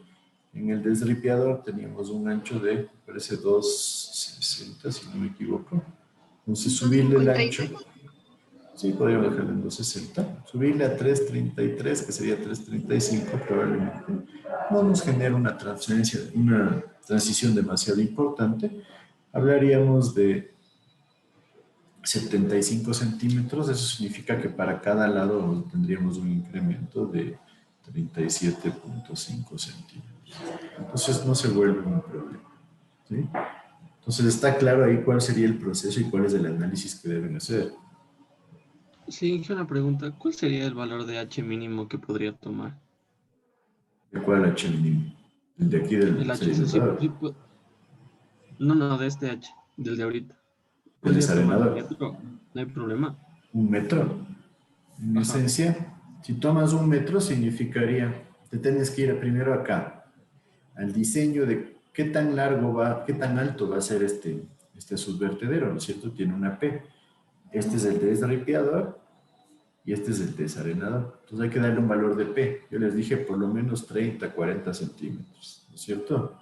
En el desripiador teníamos un ancho de, parece 2.60, si no me equivoco. Entonces, subirle el ancho. Sí, podríamos dejarlo en 2.60. Subirle a 3.33, que sería 3.35 probablemente. No nos genera una transición demasiado importante. Hablaríamos de 75 centímetros, eso significa que para cada lado tendríamos un incremento de 37.5 centímetros. Entonces no se vuelve un problema, ¿sí? Entonces está claro ahí cuál sería el proceso y cuál es el análisis que deben hacer. Sí, una pregunta. ¿Cuál sería el valor de H mínimo que podría tomar? ¿De cuál H mínimo? ¿El de aquí del El H, sedimentador? no, de este H, del de ahorita. ¿Del ¿Podría tomar un desarenador? metro? No hay problema. ¿Un metro? En Ajá. esencia, si tomas un metro significaría, te tienes que ir primero acá, al diseño de qué tan largo va, qué tan alto va a ser este subvertedero, ¿no es cierto? Tiene una P. Este es el desripiador y este es el desarenador. Entonces hay que darle un valor de P. Yo les dije por lo menos 30, 40 centímetros, ¿no es cierto?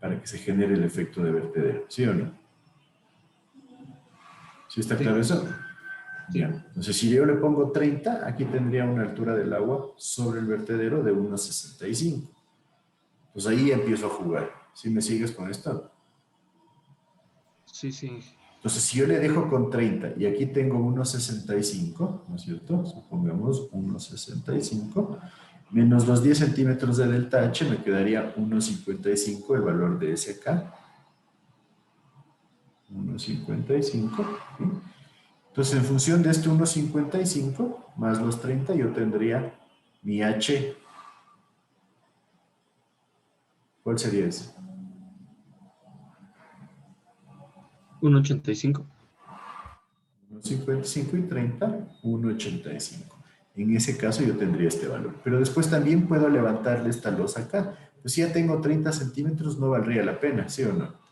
Para que se genere el efecto de vertedero, ¿sí o no? ¿Sí está claro eso? Sí. Ya. Entonces, si yo le pongo 30, aquí tendría una altura del agua sobre el vertedero de 1.65. Pues ahí empiezo a jugar. ¿Sí me sigues con esto? Sí. Entonces, si yo le dejo con 30 y aquí tengo 1.65, ¿no es cierto? Supongamos 1.65, menos los 10 centímetros de delta H, me quedaría 1.55 el valor de SK. 1.55. ¿Sí? Entonces, en función de este 1.55 más los 30, yo tendría mi H. ¿Cuál sería ese? 1.85. 1.55 y 30, 1.85. En ese caso yo tendría este valor. Pero después también puedo levantarle esta losa acá. Pues si ya tengo 30 centímetros, no valdría la pena, ¿sí o no?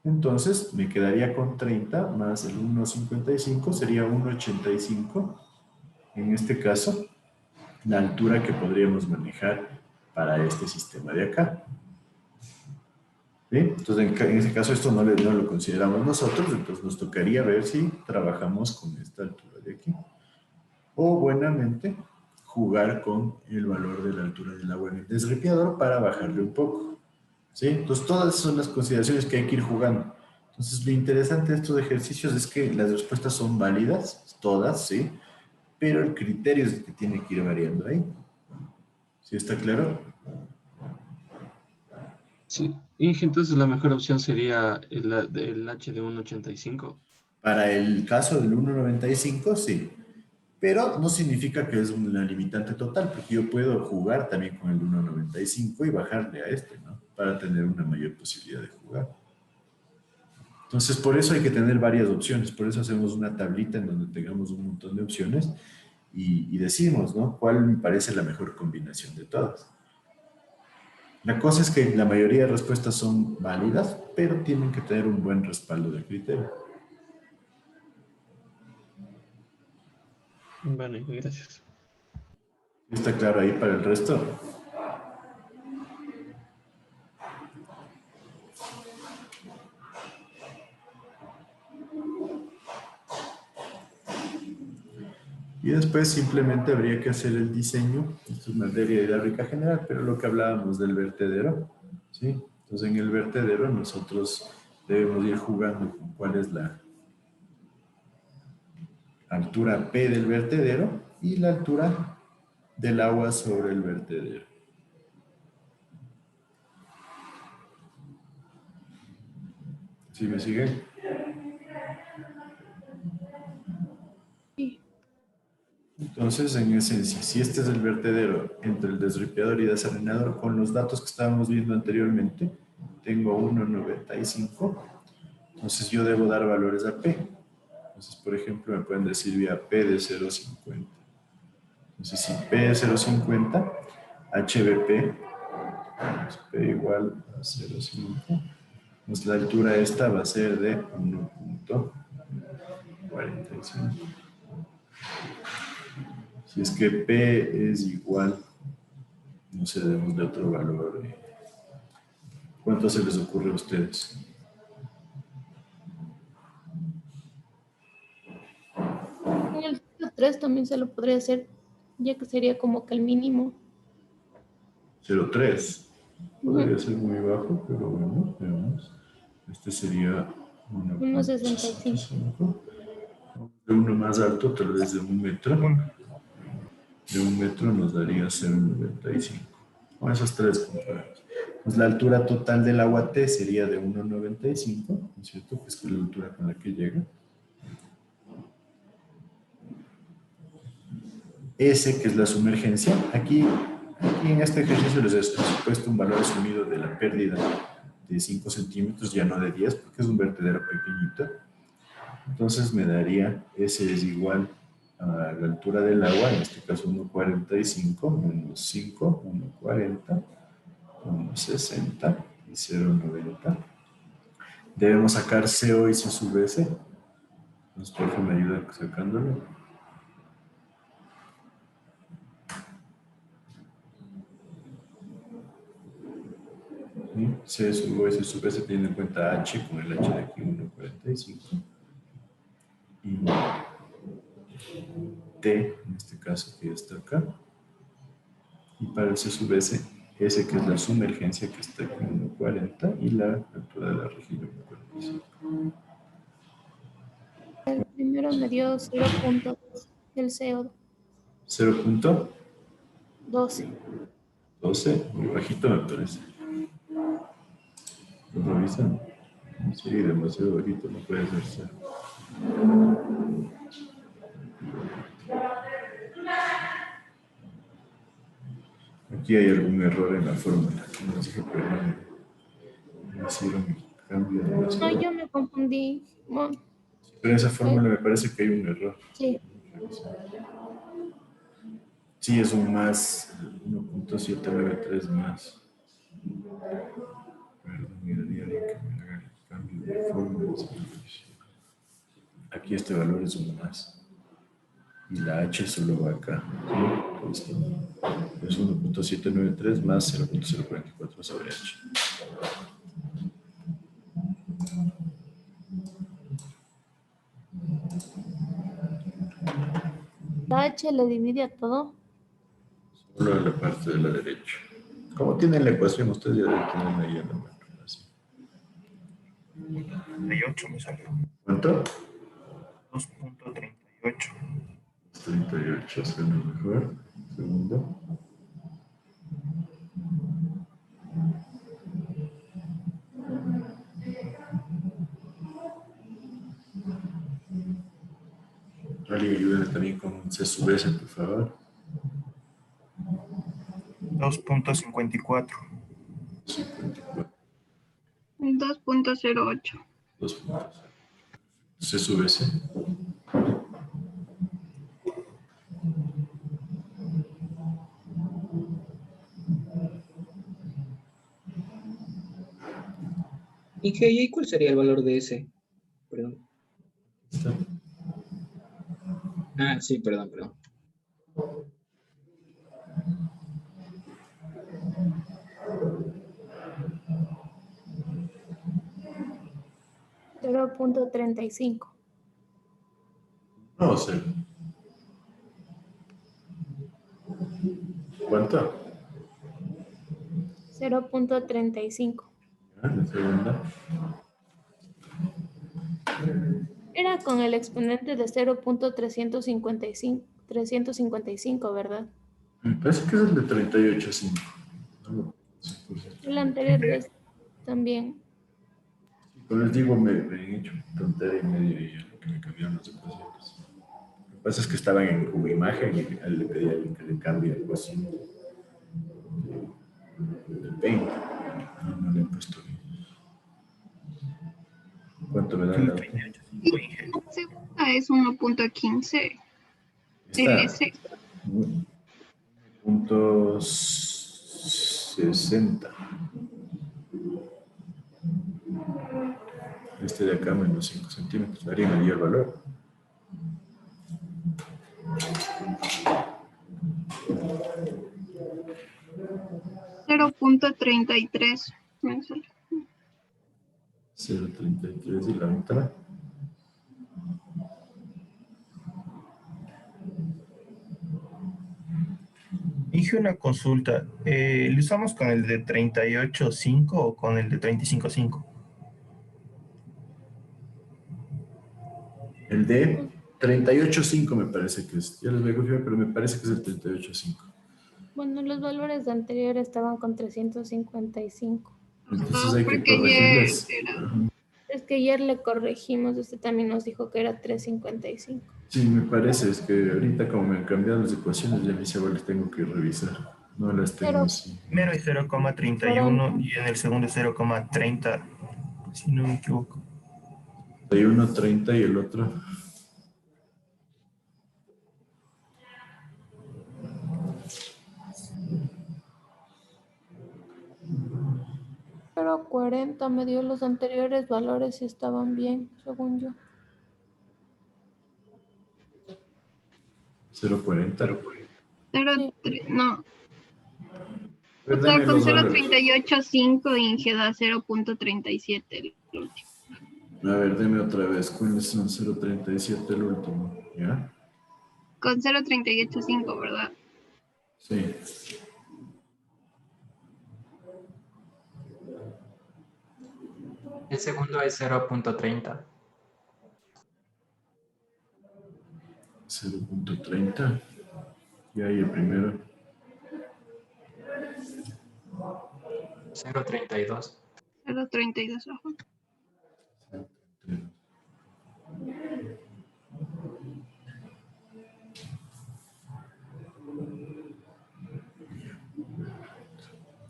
Entonces me quedaría con 30 más el 1.55, sería 1.85. En este caso, la altura que podríamos manejar para este sistema de acá. ¿Sí? Entonces, en ese caso, esto no lo consideramos nosotros, entonces nos tocaría ver si trabajamos con esta altura de aquí. O, buenamente, jugar con el valor de la altura del agua en el desripiador para bajarle un poco. ¿Sí? Entonces, todas son las consideraciones que hay que ir jugando. Entonces, lo interesante de estos ejercicios es que las respuestas son válidas, todas, ¿sí? Pero el criterio es el que tiene que ir variando ahí. ¿Sí está claro? Sí. Y entonces la mejor opción sería el H de 1.85. Para el caso del 1.95, sí. Pero no significa que es una limitante total, porque yo puedo jugar también con el 1.95 y bajarle a este, ¿no? Para tener una mayor posibilidad de jugar. Entonces, por eso hay que tener varias opciones. Por eso hacemos una tablita en donde tengamos un montón de opciones y decimos, ¿no? ¿Cuál me parece la mejor combinación de todas? La cosa es que la mayoría de respuestas son válidas, pero tienen que tener un buen respaldo de criterio. Vale, gracias. ¿Está claro ahí para el resto? Y después simplemente habría que hacer el diseño. Esto es materia hidráulica general, pero lo que hablábamos del vertedero, ¿sí? Entonces en el vertedero nosotros debemos ir jugando con cuál es la altura P del vertedero y la altura del agua sobre el vertedero. ¿Sí me siguen? Sí. Entonces, en esencia, si este es el vertedero entre el desripeador y desalinador, con los datos que estábamos viendo anteriormente, tengo 1.95. Entonces, yo debo dar valores a P. Entonces, por ejemplo, me pueden decir vía P de 0.50. Entonces, si P es 0.50, HBP, P igual a 0.5, pues la altura esta va a ser de 1.45. Si es que P es igual, no sé, demos de otro valor. ¿Cuánto se les ocurre a ustedes? En el 3 también se lo podría hacer, ya que sería como que el mínimo. 0.3. Podría ser muy bajo, pero bueno, veamos. Este sería 1.65. De uno más alto, tal vez de 1 metro. De 1 metro nos daría 0.95. Con esos tres comparamos. Pues la altura total del agua T sería de 1.95, ¿no es cierto? Que es la altura con la que llega. S, que es la sumergencia. Aquí en este ejercicio les he puesto un valor asumido de la pérdida de 5 centímetros, ya no de 10, porque es un vertedero pequeñito. Entonces me daría S es igual a la altura del agua, en este caso 1.45 menos 5, 1.40, 1.60 y 0.90. Debemos sacar CO y C sub S. Entonces, por favor, me ayudan sacándolo. C sub S sub S tiene en cuenta H con el H de aquí 1.45. Y T, en este caso, que está acá. Y para el C sub S, S que es la sumergencia que está aquí en 1.40 y la altura de la rejilla 1.45. El primero me dio 0.2 del CO2. 0.12, muy bajito me parece. ¿Lo revisan? Sí, demasiado bajito, no puede ser 0. Aquí hay algún error en la fórmula. No sé qué problema. Me hicieron el cambio de las No, yo me confundí. Bueno, pero en esa fórmula me parece que hay un error. sí. Sí, es un más 1.793 más. Perdón, miraría bien que me haga el cambio de fórmula. Aquí este valor es un más. Y la H solo va acá. ¿Sí? Es 1.793 más 0.044 sobre H. La H le divide a todo. Solo a la parte de la derecha. Como tienen la ecuación, ustedes ya deben tener ahí en la mano. Así. 38 me salió. ¿Cuánto? 2.38. 38, suena mejor. Segundo. Alguien ayúdame también con C sub S, por favor. 2.54. 54. 2.08. 2 puntos. C sub S. Inge, ¿y cuál sería el valor de ese? Perdón. Está. Ah, sí, perdón. 0.35. No sé. ¿Cuánto? 0.35. La segunda. Era con el exponente de 0.355, ¿verdad? Me parece que es el de 38.5. No, 100%. El anterior es también. Como les digo, me he hecho tontería y medio y lo que me cambiaron las ecuaciones. Lo que pasa es que estaban en como imagen y a él le pedí a alguien que le cambie la ecuación de 20. No le he puesto bien. ¿Cuánto me da la otra? 38.5, Inge. La segunda es 1.15. Esta, S. punto 60. Este de acá menos 5 centímetros. Alguien me dio el valor. .33 mensual. 0.33 y la otra. Inge, una consulta. ¿Le usamos con el de 38.5 o con el de 35.5? El de 38.5 me parece que es. Ya les voy a confirmar, pero me parece que es el 38.5. Bueno, los valores anteriores estaban con 355. Entonces hay que Porque ayer corregirles. era. Es que ayer le corregimos, usted también nos dijo que era 355. Sí, me parece. Es que ahorita como me han cambiado las ecuaciones, ya mis igual las tengo que revisar. No las tengo Pero- así. Primero es 0,31 y en el segundo es 0,30, si no me equivoco. 31, 30 y el otro. Pero 40 me dio los anteriores valores y estaban bien, según yo. 0.40. No. A ver, O sea, deme con los valores. 0.385 Inge da 0.37 el último. A ver, deme otra vez. ¿Cuáles son 0.37 el último? ¿Ya? Con 0.385, ¿verdad? Sí. El segundo es 0.30. 0.30. Y ahí el primero. 0.32. 0.32, ajá.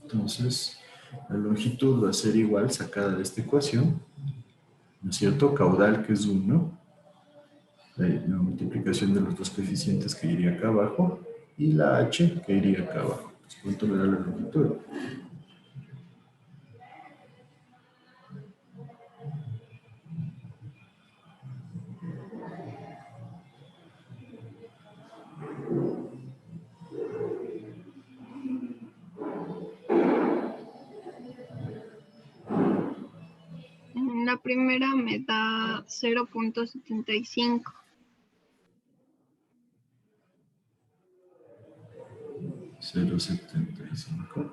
Entonces, la longitud va a ser igual sacada de esta ecuación, ¿no es cierto? Caudal, que es 1, la multiplicación de los dos coeficientes que iría acá abajo, y la h que iría acá abajo. Entonces, ¿cuánto me da la longitud? En la primera me da 0.75. 0.75.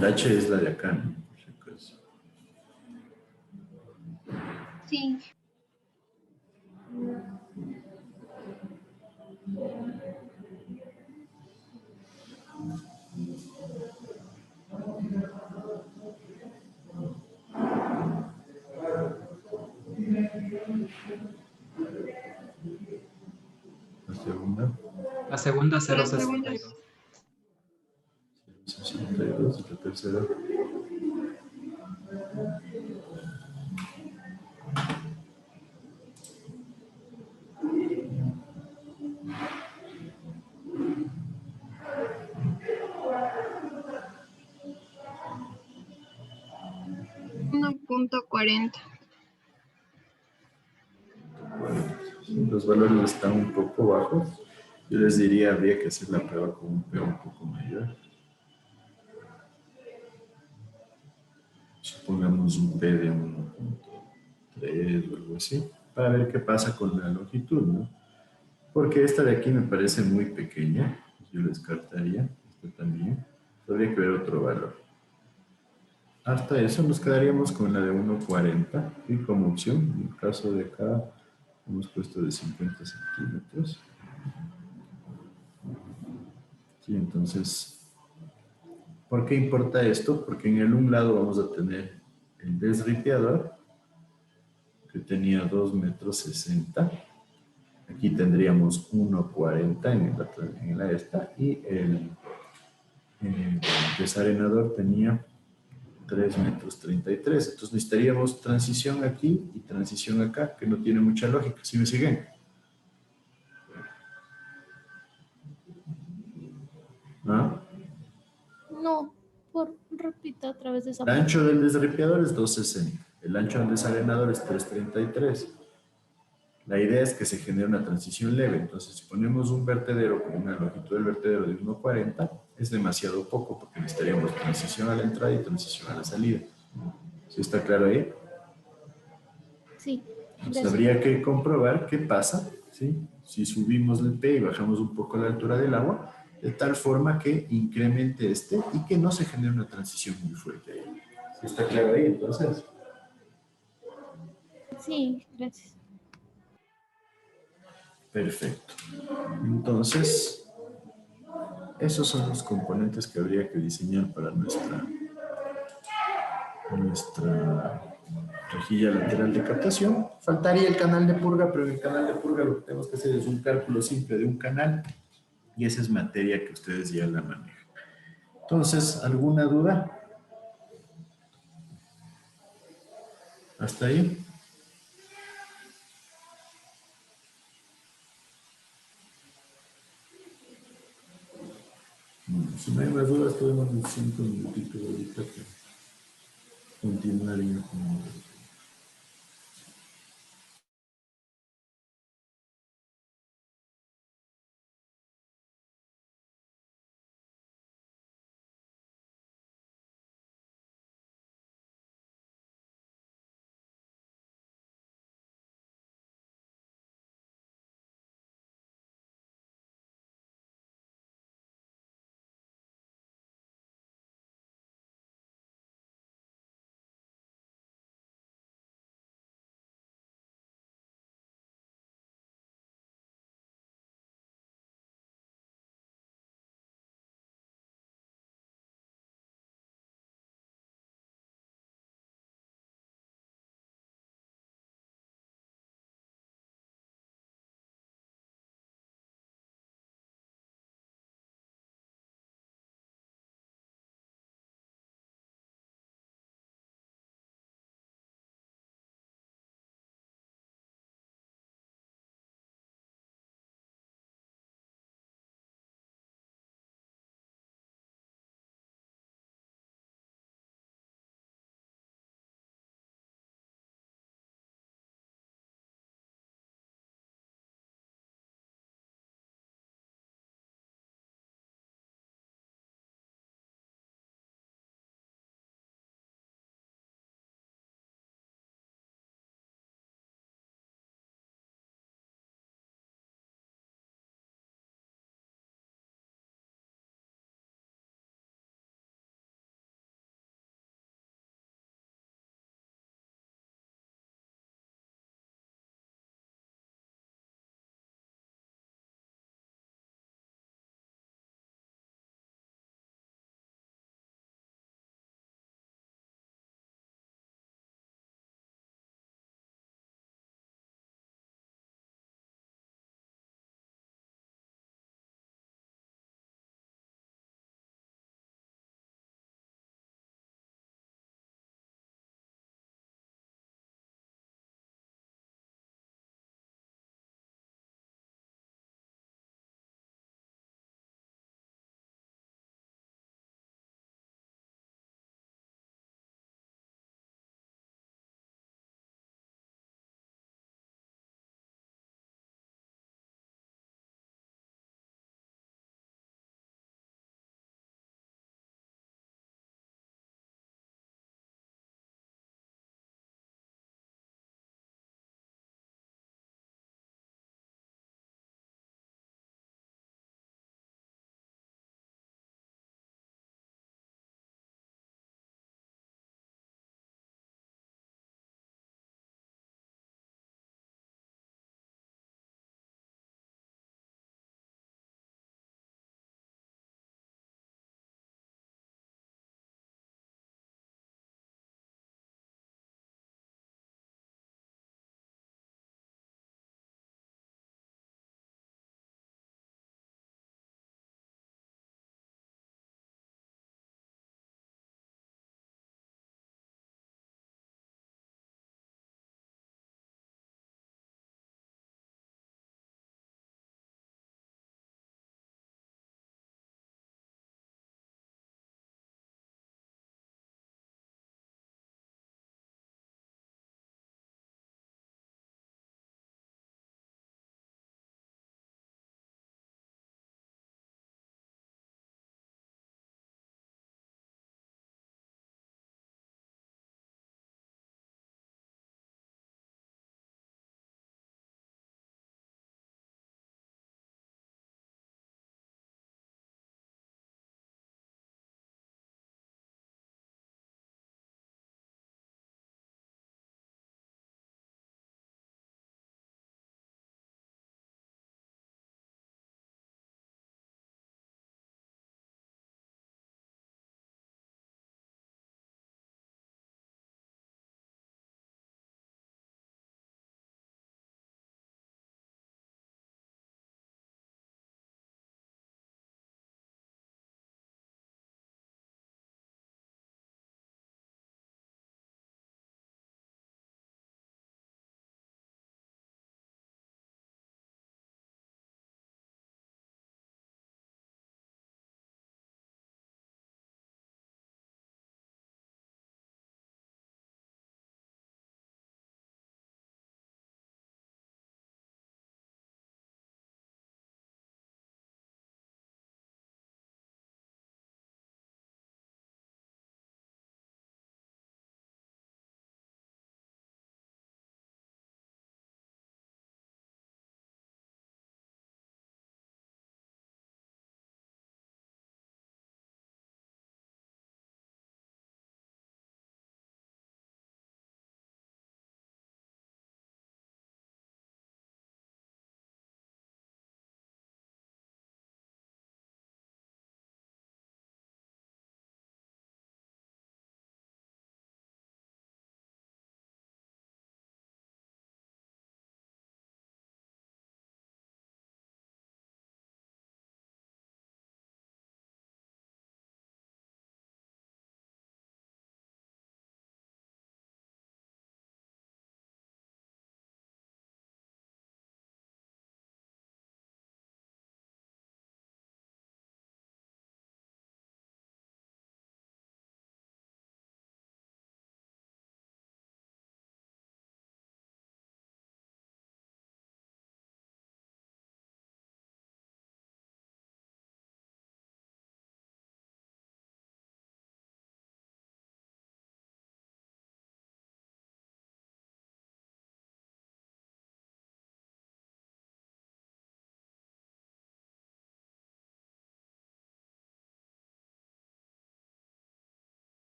La h es la de acá, ¿no? Por si acaso. Sí. La segunda La segunda 0.62. 62 y la tercera. uno punto 40. Los valores están un poco bajos. Yo les diría, habría que hacer la prueba con un P un poco mayor. Supongamos un P de 1.3 o algo así, para ver qué pasa con la longitud, ¿no? Porque esta de aquí me parece muy pequeña, yo la descartaría, esta también. Habría que ver otro valor. Hasta eso nos quedaríamos con la de 1.40 y como opción, en el caso de acá, hemos puesto de 50 centímetros. Sí, entonces, ¿por qué importa esto? Porque en un lado vamos a tener el desripiador, que tenía 2,60 m. Aquí tendríamos 1,40 en la esta y el desarenador tenía 3,33 m. Entonces necesitaríamos transición aquí y transición acá, que no tiene mucha lógica. ¿Sí me siguen? ¿Ah? No, repita otra vez esa El ancho parte. del desripiador es 2,60. El ancho del desarenador es 3,33. La idea es que se genere una transición leve. Entonces, si ponemos un vertedero con una longitud del vertedero de 1,40, es demasiado poco porque necesitaríamos transición a la entrada y transición a la salida. ¿Sí está claro ahí? Sí, Entonces, gracias. habría que comprobar qué pasa, ¿sí? Si subimos el P y bajamos un poco la altura del agua, de tal forma que incremente este y que no se genere una transición muy fuerte ahí. ¿Sí está claro ahí? Entonces, Sí, gracias. perfecto. Entonces, esos son los componentes que habría que diseñar para nuestra rejilla lateral de captación. Faltaría el canal de purga, pero en el canal de purga lo que tenemos que hacer es un cálculo simple de un canal y esa es materia que ustedes ya la manejan. Entonces, ¿alguna duda? ¿Hasta ahí? Bueno, si no hay más dudas, podemos en 5 minutitos ahorita que continuaría con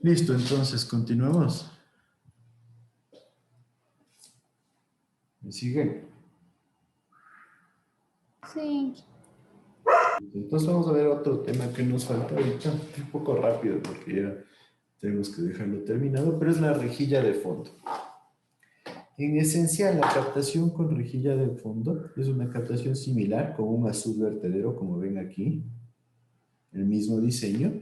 Listo, entonces continuamos. ¿Me siguen? Sí. Entonces vamos a ver otro tema que nos falta ahorita, un poco rápido porque ya tenemos que dejarlo terminado, pero es la rejilla de fondo. En esencia, la captación con rejilla de fondo es una captación similar con un azul vertedero, como ven aquí, el mismo diseño.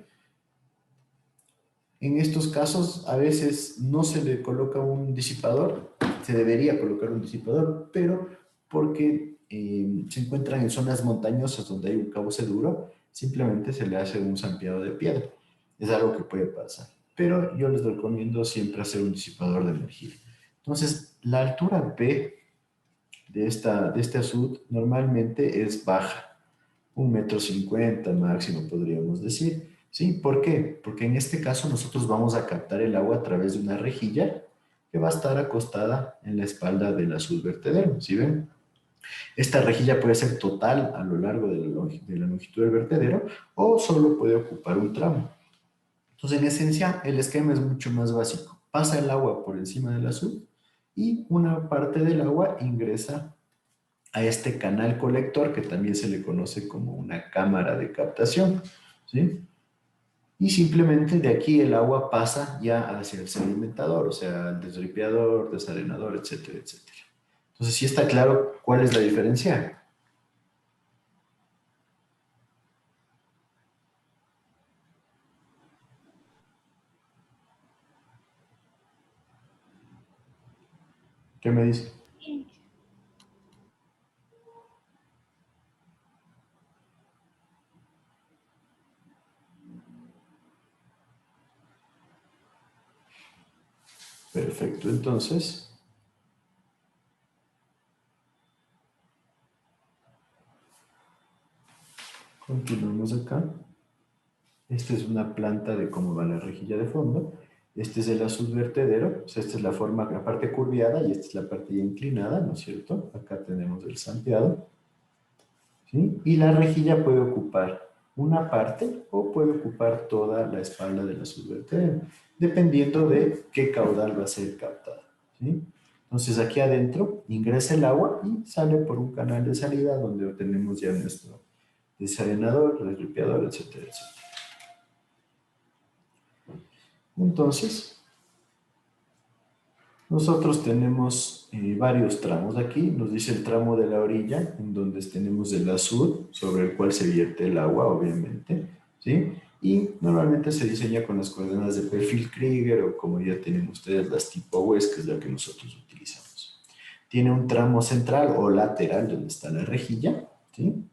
En estos casos, a veces no se le coloca un disipador, se debería colocar un disipador, pero porque se encuentran en zonas montañosas donde hay un cauce duro, simplemente se le hace un zampeado de piedra. Es algo que puede pasar. Pero yo les recomiendo siempre hacer un disipador de energía. Entonces, la altura P de este azud normalmente es baja, 1,50 m máximo podríamos decir. ¿Sí? ¿Por qué? Porque en este caso nosotros vamos a captar el agua a través de una rejilla que va a estar acostada en la espalda del azud vertedero. ¿Sí ven? Esta rejilla puede ser total a lo largo de la longitud del vertedero o solo puede ocupar un tramo. Entonces, en esencia, el esquema es mucho más básico. Pasa el agua por encima del azud y una parte del agua ingresa a este canal colector que también se le conoce como una cámara de captación, ¿sí? Y simplemente de aquí el agua pasa ya hacia el sedimentador, o sea, el desripiador, desarenador, etcétera, etcétera. Entonces, ¿sí está claro cuál es la diferencia? ¿Qué me dice? Perfecto, entonces, continuamos acá. Esta es una planta de cómo va la rejilla de fondo. Este es el azud vertedero, o sea, esta es la forma, la parte curviada y esta es la parte ya inclinada, ¿no es cierto? Acá tenemos el zampeado, ¿sí? Y la rejilla puede ocupar una parte o puede ocupar toda la espalda del azud vertedero, dependiendo de qué caudal va a ser captado, ¿sí? Entonces aquí adentro ingresa el agua y sale por un canal de salida donde tenemos ya nuestro desarenador, desripiador, etcétera, etcétera. Entonces, nosotros tenemos varios tramos aquí. Nos dice el tramo de la orilla, en donde tenemos el azud, sobre el cual se vierte el agua, obviamente, ¿sí? Y normalmente se diseña con las coordenadas de perfil Krieger o como ya tienen ustedes las tipo WES, que es la que nosotros utilizamos. Tiene un tramo central o lateral donde está la rejilla, ¿sí?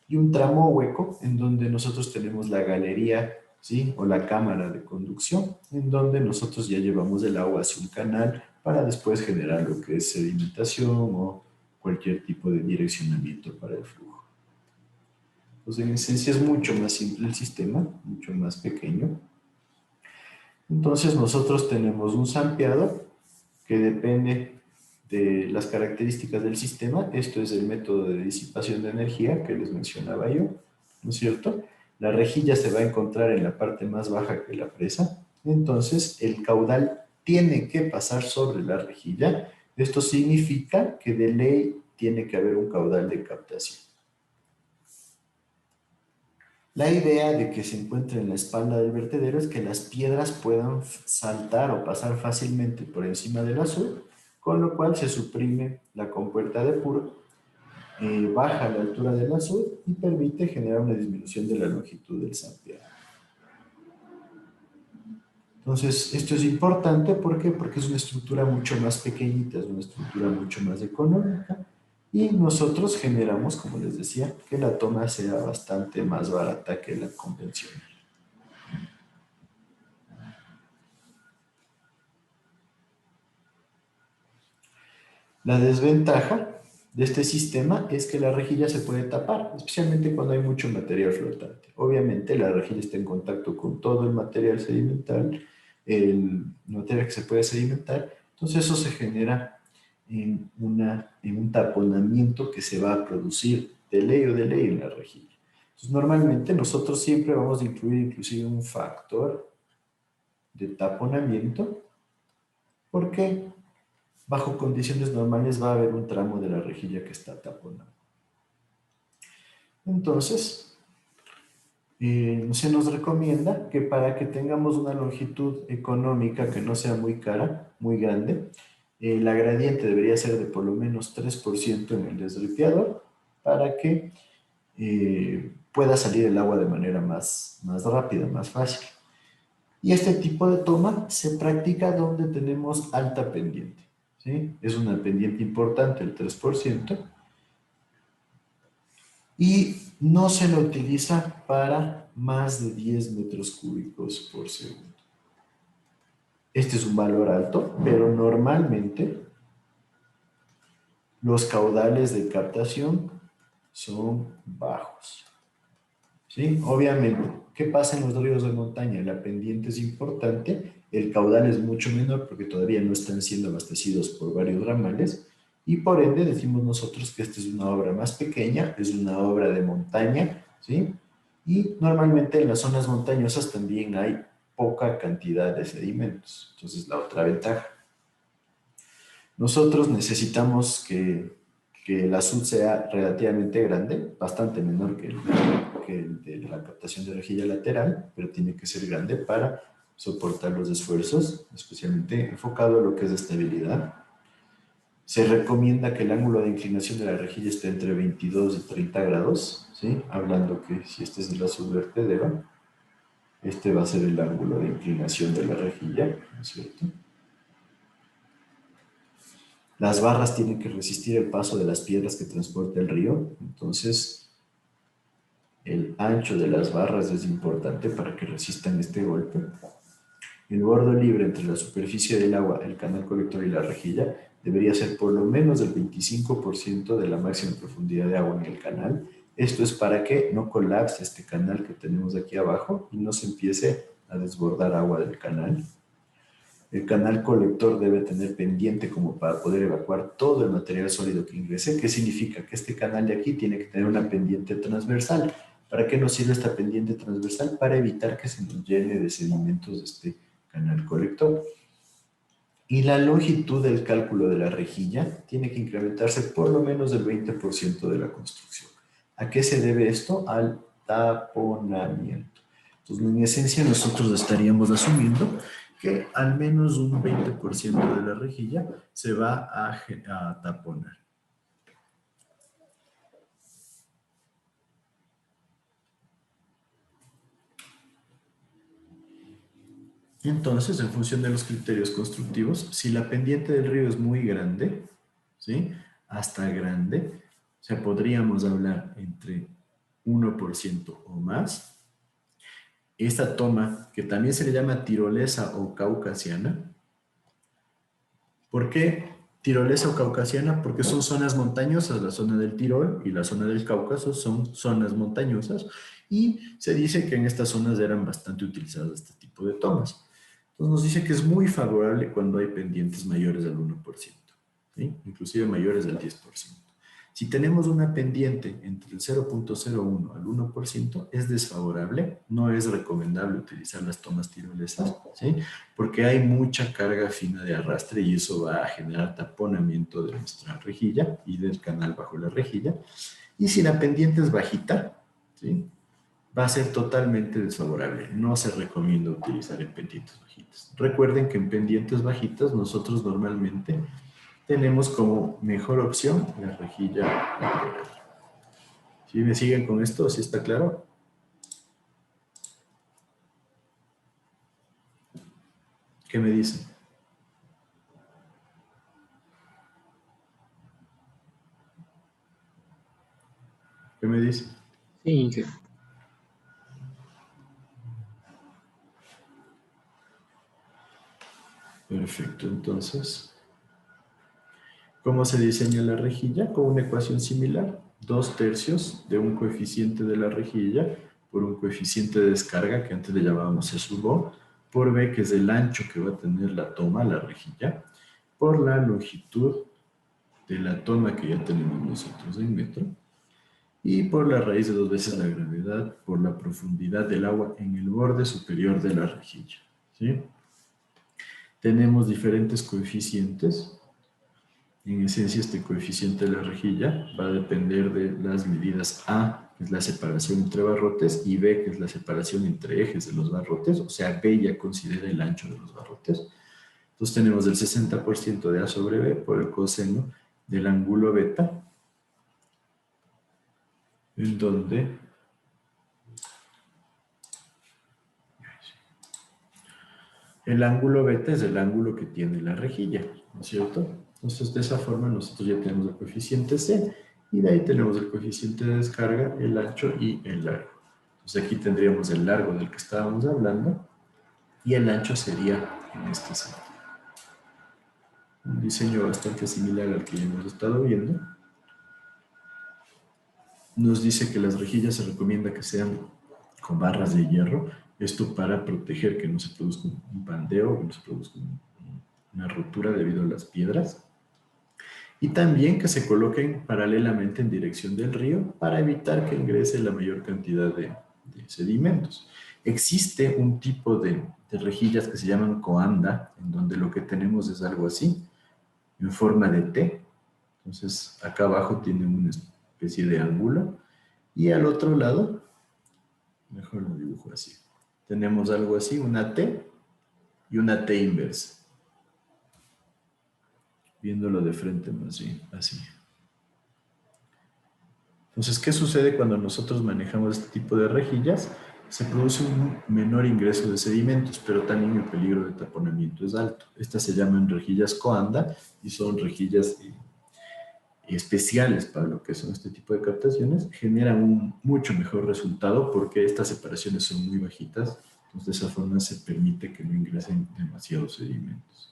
Y un tramo hueco en donde nosotros tenemos la galería, ¿sí? O la cámara de conducción, en donde nosotros ya llevamos el agua hacia un canal para después generar lo que es sedimentación o cualquier tipo de direccionamiento para el flujo. Entonces, en esencia es mucho más simple el sistema, mucho más pequeño. Entonces, nosotros tenemos un zampeado que depende de las características del sistema. Esto es el método de disipación de energía que les mencionaba yo, ¿no es cierto? La rejilla se va a encontrar en la parte más baja que la presa, entonces el caudal tiene que pasar sobre la rejilla. Esto significa que de ley tiene que haber un caudal de captación. La idea de que se encuentre en la espalda del vertedero es que las piedras puedan saltar o pasar fácilmente por encima del azud, con lo cual se suprime la compuerta de puro, baja la altura del azud y permite generar una disminución de la longitud del zampeado. Entonces, esto es importante, ¿por qué? Porque es una estructura mucho más pequeñita, es una estructura mucho más económica y nosotros generamos, como les decía, que la toma sea bastante más barata que la convencional. La desventaja de este sistema es que la rejilla se puede tapar, especialmente cuando hay mucho material flotante. Obviamente la rejilla está en contacto con todo el material sedimental, el material que se puede sedimentar, entonces eso se genera en un taponamiento que se va a producir de ley en la rejilla. Entonces normalmente nosotros siempre vamos a incluir inclusive un factor de taponamiento, porque bajo condiciones normales va a haber un tramo de la rejilla que está taponado. Entonces, se nos recomienda que para que tengamos una longitud económica que no sea muy cara, muy grande, la gradiente debería ser de por lo menos 3% en el desripiador para que pueda salir el agua de manera más rápida, más fácil. Y este tipo de toma se practica donde tenemos alta pendiente, ¿sí? Es una pendiente importante, el 3%, y no se lo utiliza para más de 10 metros cúbicos por segundo. Este es un valor alto, pero normalmente los caudales de captación son bajos, ¿sí? Obviamente, ¿qué pasa en los ríos de montaña? La pendiente es importante, el caudal es mucho menor porque todavía no están siendo abastecidos por varios ramales y por ende decimos nosotros que esta es una obra más pequeña, es una obra de montaña, ¿sí? Y normalmente en las zonas montañosas también hay poca cantidad de sedimentos, entonces la otra ventaja. Nosotros necesitamos que el azud sea relativamente grande, bastante menor que el de la captación de rejilla lateral, pero tiene que ser grande para soportar los esfuerzos, especialmente enfocado a lo que es estabilidad. Se recomienda que el ángulo de inclinación de la rejilla esté entre 22 y 30 grados, ¿sí? Hablando que si este es el azud vertedero, este va a ser el ángulo de inclinación de la rejilla, ¿no es cierto? Las barras tienen que resistir el paso de las piedras que transporta el río, entonces el ancho de las barras es importante para que resistan este golpe. El bordo libre entre la superficie del agua, el canal colector y la rejilla debería ser por lo menos del 25% de la máxima profundidad de agua en el canal. Esto es para que no colapse este canal que tenemos aquí abajo y no se empiece a desbordar agua del canal. El canal colector debe tener pendiente como para poder evacuar todo el material sólido que ingrese. ¿Qué significa? Que este canal de aquí tiene que tener una pendiente transversal. ¿Para qué nos sirve esta pendiente transversal? Para evitar que se nos llene de sedimentos de este canal colector. Y la longitud del cálculo de la rejilla tiene que incrementarse por lo menos del 20% de la construcción. ¿A qué se debe esto? Al taponamiento. Entonces, en esencia, nosotros estaríamos asumiendo que al menos un 20% de la rejilla se va a taponar. Entonces, en función de los criterios constructivos, si la pendiente del río es muy grande, ¿sí? Hasta grande, o sea, podríamos hablar entre 1% o más. Esta toma, que también se le llama tirolesa o caucasiana. ¿Por qué tirolesa o caucasiana? Porque son zonas montañosas, la zona del Tirol y la zona del Cáucaso son zonas montañosas y se dice que en estas zonas eran bastante utilizadas este tipo de tomas. Entonces nos dice que es muy favorable cuando hay pendientes mayores del 1%, ¿sí? Inclusive mayores del 10%. Si tenemos una pendiente entre el 0.01 al 1%, es desfavorable, no es recomendable utilizar las tomas tirolesas, ¿sí? Porque hay mucha carga fina de arrastre y eso va a generar taponamiento de nuestra rejilla y del canal bajo la rejilla. Y si la pendiente es bajita, ¿sí? Va a ser totalmente desfavorable. No se recomienda utilizar en pendientes bajitas. Recuerden que en pendientes bajitas nosotros normalmente tenemos como mejor opción la rejilla lateral. ¿Sí me siguen con esto? ¿Sí está claro? ¿Qué me dicen? ¿Qué me dicen? Sí, Inge. Perfecto, entonces, ¿cómo se diseña la rejilla? Con una ecuación similar, 2/3 de un coeficiente de la rejilla por un coeficiente de descarga que antes le llamábamos E sub O, por B, que es el ancho que va a tener la toma, la rejilla, por la longitud de la toma que ya tenemos nosotros en metro, y por la raíz de 2 veces la gravedad por la profundidad del agua en el borde superior de la rejilla, ¿sí? tenemos diferentes coeficientes. En esencia, este coeficiente de la rejilla va a depender de las medidas A, que es la separación entre barrotes, y B, que es la separación entre ejes de los barrotes. O sea, B ya considera el ancho de los barrotes. Entonces tenemos el 60% de A sobre B por el coseno del ángulo beta, en donde el ángulo beta es el ángulo que tiene la rejilla, ¿no es cierto? Entonces, de esa forma nosotros ya tenemos el coeficiente C, y de ahí tenemos el coeficiente de descarga, el ancho y el largo. Entonces, aquí tendríamos el largo del que estábamos hablando, y el ancho sería en este sentido. Un diseño bastante similar al que ya hemos estado viendo. Nos dice que las rejillas se recomienda que sean con barras de hierro, esto para proteger que no se produzca un bandeo, que no se produzca una rotura debido a las piedras. Y también que se coloquen paralelamente en dirección del río para evitar que ingrese la mayor cantidad de sedimentos. Existe un tipo de rejillas que se llaman coanda, en donde lo que tenemos es algo así, en forma de T. Entonces, acá abajo tiene una especie de ángulo, y al otro lado, mejor lo dibujo así, tenemos algo así, una T y una T inversa. Viéndolo de frente, así. Entonces, ¿qué sucede cuando nosotros manejamos este tipo de rejillas? Se produce un menor ingreso de sedimentos, pero también el peligro de taponamiento es alto. Estas se llaman rejillas coanda y son rejillas especiales para lo que son este tipo de captaciones. Generan un mucho mejor resultado porque estas separaciones son muy bajitas. Entonces, de esa forma se permite que no ingresen demasiados sedimentos.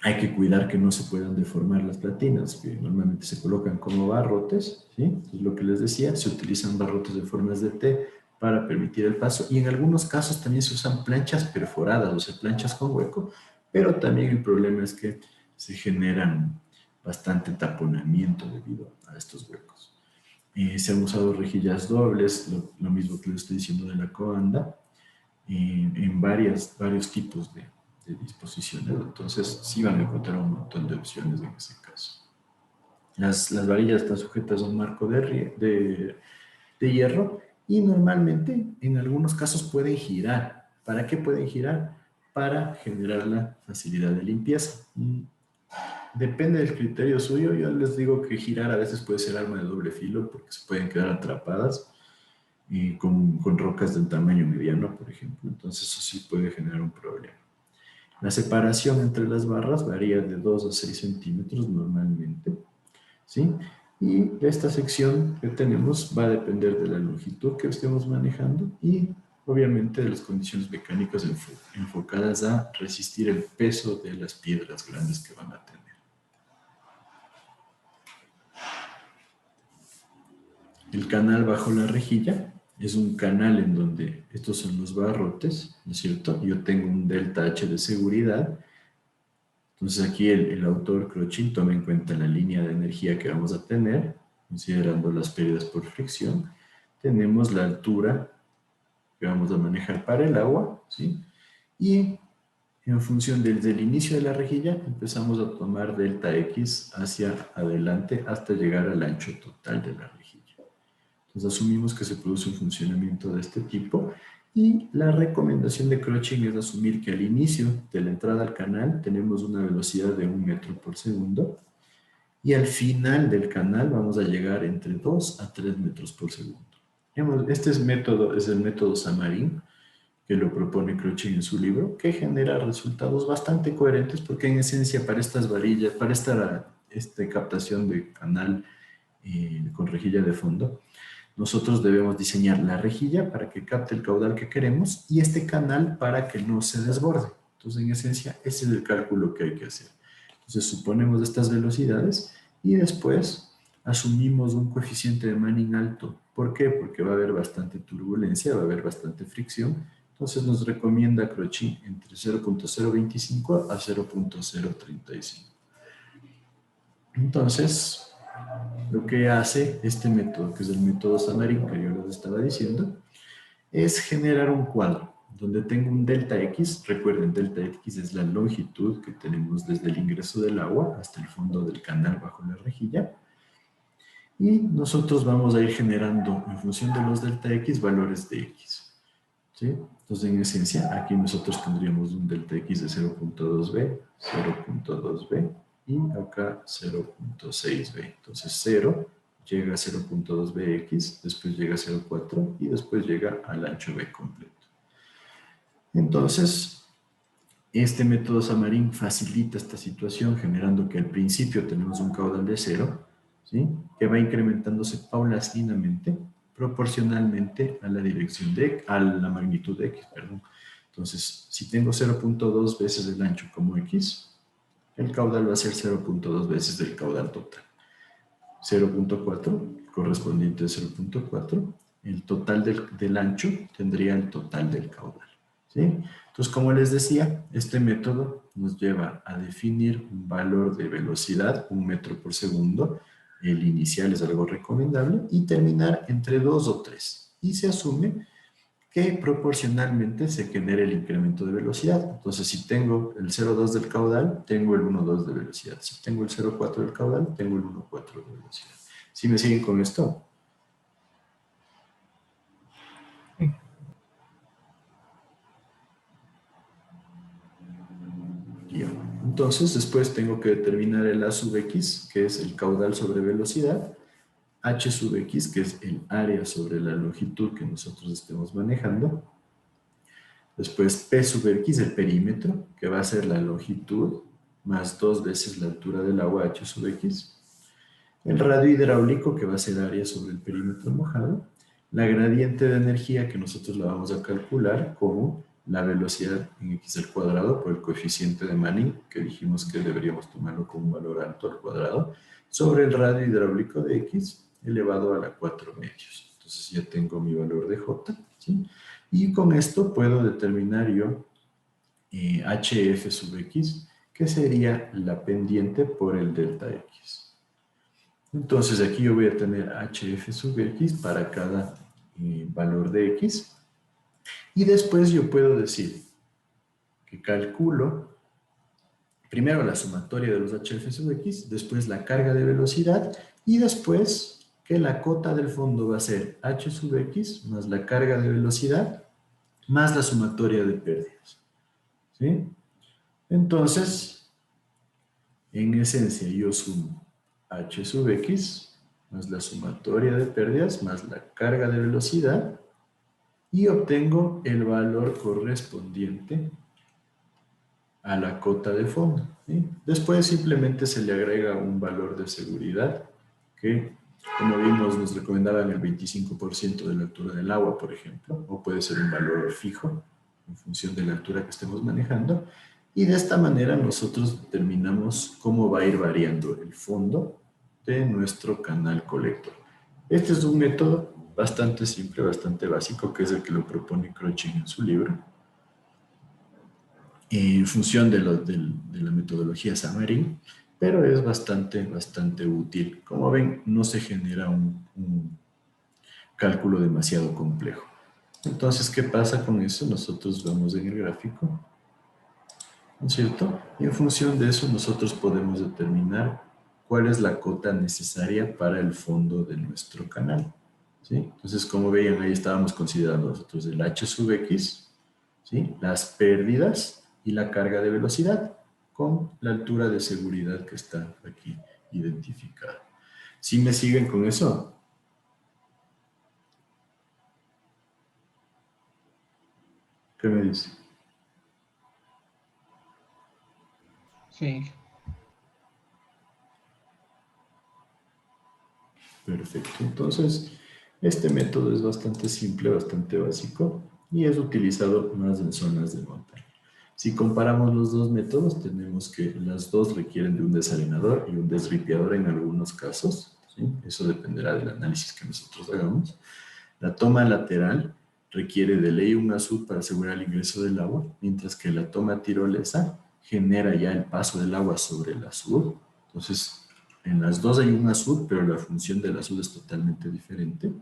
Hay que cuidar que no se puedan deformar las platinas, que normalmente se colocan como barrotes, ¿sí? Entonces, lo que les decía, se utilizan barrotes de formas de T para permitir el paso, y en algunos casos también se usan planchas perforadas, o sea, planchas con hueco, pero también el problema es que se generan bastante taponamiento debido a estos huecos. Se han usado rejillas dobles, lo mismo que les estoy diciendo de la coanda, en varios tipos de disposiciones. Entonces, sí van a encontrar un montón de opciones en ese caso. Las varillas están sujetas a un marco de hierro, y normalmente, en algunos casos, pueden girar. ¿Para qué pueden girar? Para generar la facilidad de limpieza. Depende del criterio suyo. Yo les digo que girar a veces puede ser arma de doble filo, porque se pueden quedar atrapadas con rocas del tamaño mediano, por ejemplo. Entonces, eso sí puede generar un problema. La separación entre las barras varía de 2 a 6 centímetros normalmente, ¿sí? Y esta sección que tenemos va a depender de la longitud que estemos manejando y, obviamente, de las condiciones mecánicas enfocadas a resistir el peso de las piedras grandes que van a tener. El canal bajo la rejilla es un canal en donde estos son los barrotes, ¿no es cierto? Yo tengo un delta H de seguridad. Entonces aquí el autor Crochin toma en cuenta la línea de energía que vamos a tener, considerando las pérdidas por fricción. Tenemos la altura que vamos a manejar para el agua, ¿sí? Y en función desde el inicio de la rejilla, empezamos a tomar delta X hacia adelante hasta llegar al ancho total de la rejilla. Entonces asumimos que se produce un funcionamiento de este tipo, y la recomendación de Crochin es asumir que al inicio de la entrada al canal tenemos una velocidad de 1 metro por segundo, y al final del canal vamos a llegar entre 2 a 3 metros por segundo. Este es el método Samarin, que lo propone Crochin en su libro, que genera resultados bastante coherentes, porque en esencia para estas varillas, para esta captación de canal con rejilla de fondo, nosotros debemos diseñar la rejilla para que capte el caudal que queremos y este canal para que no se desborde. Entonces, en esencia, ese es el cálculo que hay que hacer. Entonces, suponemos estas velocidades y después asumimos un coeficiente de Manning alto. ¿Por qué? Porque va a haber bastante turbulencia, va a haber bastante fricción. Entonces, nos recomienda Crochin entre 0.025 a 0.035. Entonces, lo que hace este método, que es el método Samarin que yo les estaba diciendo, es generar un cuadro. donde tengo un delta X. Recuerden, delta X es la longitud que tenemos desde el ingreso del agua hasta el fondo del canal bajo la rejilla. Y nosotros vamos a ir generando, en función de los delta X, valores de X. ¿Sí? Entonces, en esencia, aquí nosotros tendríamos un delta X de 0.2b, 0.2b y acá 0.6b. Entonces, 0 llega a 0.2bx, después llega a 0.4 y después llega al ancho b completo. Entonces, este método Samarín facilita esta situación, generando que al principio tenemos un caudal de 0, ¿sí? Que va incrementándose paulatinamente, proporcionalmente a la dirección de, a la magnitud de x, perdón. Entonces, si tengo 0.2 veces el ancho como x, el caudal va a ser 0.2 veces del caudal total. 0.4, correspondiente a 0.4, el total del ancho tendría el total del caudal. ¿Sí? Entonces, como les decía, este método nos lleva a definir un valor de velocidad, 1 metro por segundo. El inicial es algo recomendable y terminar entre 2 o 3. Y se asume que proporcionalmente se genere el incremento de velocidad. Entonces, si tengo el 0,2 del caudal, tengo el 1,2 de velocidad. Si tengo el 0,4 del caudal, tengo el 1,4 de velocidad. ¿Sí me siguen con esto? Entonces, después tengo que determinar el A sub X, que es el caudal sobre velocidad, H sub X, que es el área sobre la longitud que nosotros estemos manejando. Después P sub X, el perímetro, que va a ser la longitud más 2 veces la altura del agua, H sub X. El radio hidráulico, que va a ser área sobre el perímetro mojado. La gradiente de energía, que nosotros la vamos a calcular como la velocidad en x al cuadrado por el coeficiente de Manning, que dijimos que deberíamos tomarlo como un valor alto al cuadrado, sobre el radio hidráulico de x elevado a la 4 medios. Entonces ya tengo mi valor de j, ¿sí? Y con esto puedo determinar yo hf sub x, que sería la pendiente por el delta x. Entonces aquí yo voy a tener hf sub x para cada valor de x. Y después yo puedo decir que calculo primero la sumatoria de los hf sub x, después la carga de velocidad y después que la cota del fondo va a ser h sub x más la carga de velocidad más la sumatoria de pérdidas. ¿Sí? Entonces, en esencia yo sumo h sub x más la sumatoria de pérdidas más la carga de velocidad y obtengo el valor correspondiente a la cota de fondo. ¿Sí? Después simplemente se le agrega un valor de seguridad que, como vimos, nos recomendaban el 25% de la altura del agua, por ejemplo, o puede ser un valor fijo en función de la altura que estemos manejando. Y de esta manera nosotros determinamos cómo va a ir variando el fondo de nuestro canal colector. Este es un método bastante simple, bastante básico, que es el que lo propone Crochin en su libro. En función de la metodología Samarín, pero es bastante útil. Como ven, no se genera un cálculo demasiado complejo. Entonces, ¿qué pasa con eso? Nosotros vamos en el gráfico, ¿no es cierto? Y en función de eso nosotros podemos determinar cuál es la cota necesaria para el fondo de nuestro canal. ¿Sí? Entonces, como veían, ahí estábamos considerando nosotros el h sub x, ¿sí? Las pérdidas y la carga de velocidad con la altura de seguridad que está aquí identificada. ¿Sí me siguen con eso? ¿Qué me dice? Sí. Perfecto. Entonces, este método es bastante simple, bastante básico y es utilizado más en zonas de montaña. Si comparamos los dos métodos, tenemos que las dos requieren de un desalinador y un desripiador en algunos casos, ¿sí? Eso dependerá del análisis que nosotros hagamos. La toma lateral requiere de ley un azud para asegurar el ingreso del agua, mientras que la toma tirolesa genera ya el paso del agua sobre el azud. Entonces, en las dos hay un azud, pero la función del azud es totalmente diferente.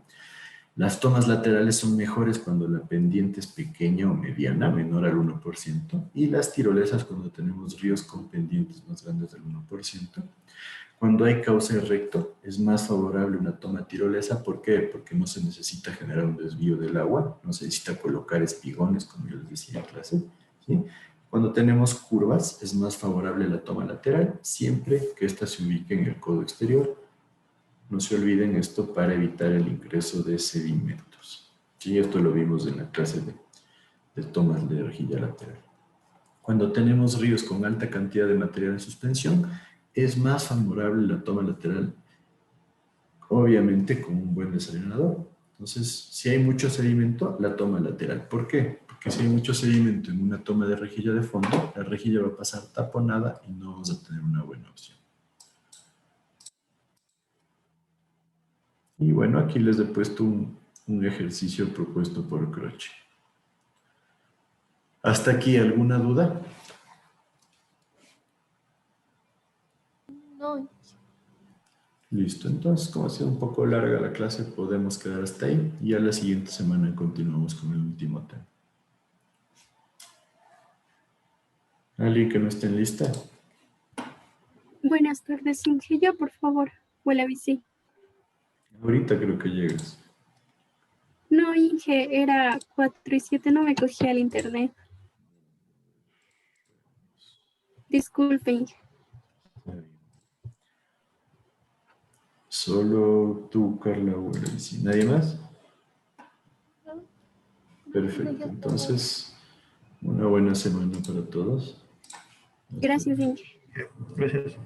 Las tomas laterales son mejores cuando la pendiente es pequeña o mediana, menor al 1%, y las tirolesas cuando tenemos ríos con pendientes más grandes del 1%. Cuando hay cauce recto, es más favorable una toma tirolesa. ¿Por qué? Porque no se necesita generar un desvío del agua, no se necesita colocar espigones, como yo les decía en clase, ¿sí? Cuando tenemos curvas, es más favorable la toma lateral, siempre que ésta se ubique en el codo exterior. No se olviden esto para evitar el ingreso de sedimentos. Sí, esto lo vimos en la clase de tomas de rejilla lateral. Cuando tenemos ríos con alta cantidad de material en suspensión, es más favorable la toma lateral, obviamente con un buen desalinador. Entonces, si hay mucho sedimento, la toma lateral. ¿Por qué? Porque si hay mucho sedimento en una toma de rejilla de fondo, la rejilla va a pasar taponada y no vamos a tener una buena opción. Y bueno, aquí les he puesto un ejercicio propuesto por Croce. ¿Hasta aquí alguna duda? No. Listo, entonces como ha sido un poco larga la clase, podemos quedar hasta ahí y a la siguiente semana continuamos con el último tema. ¿Alguien que no esté en lista? Buenas tardes, Inge. Yo, por favor. O la bici. Ahorita creo que llegas. No, Inge, era 4 y 7, no me cogía el internet. Disculpe, Inge. Solo tú, Carla, o la bici. ¿Nadie más? Perfecto, entonces una buena semana para todos. Gracias, Inge. Gracias.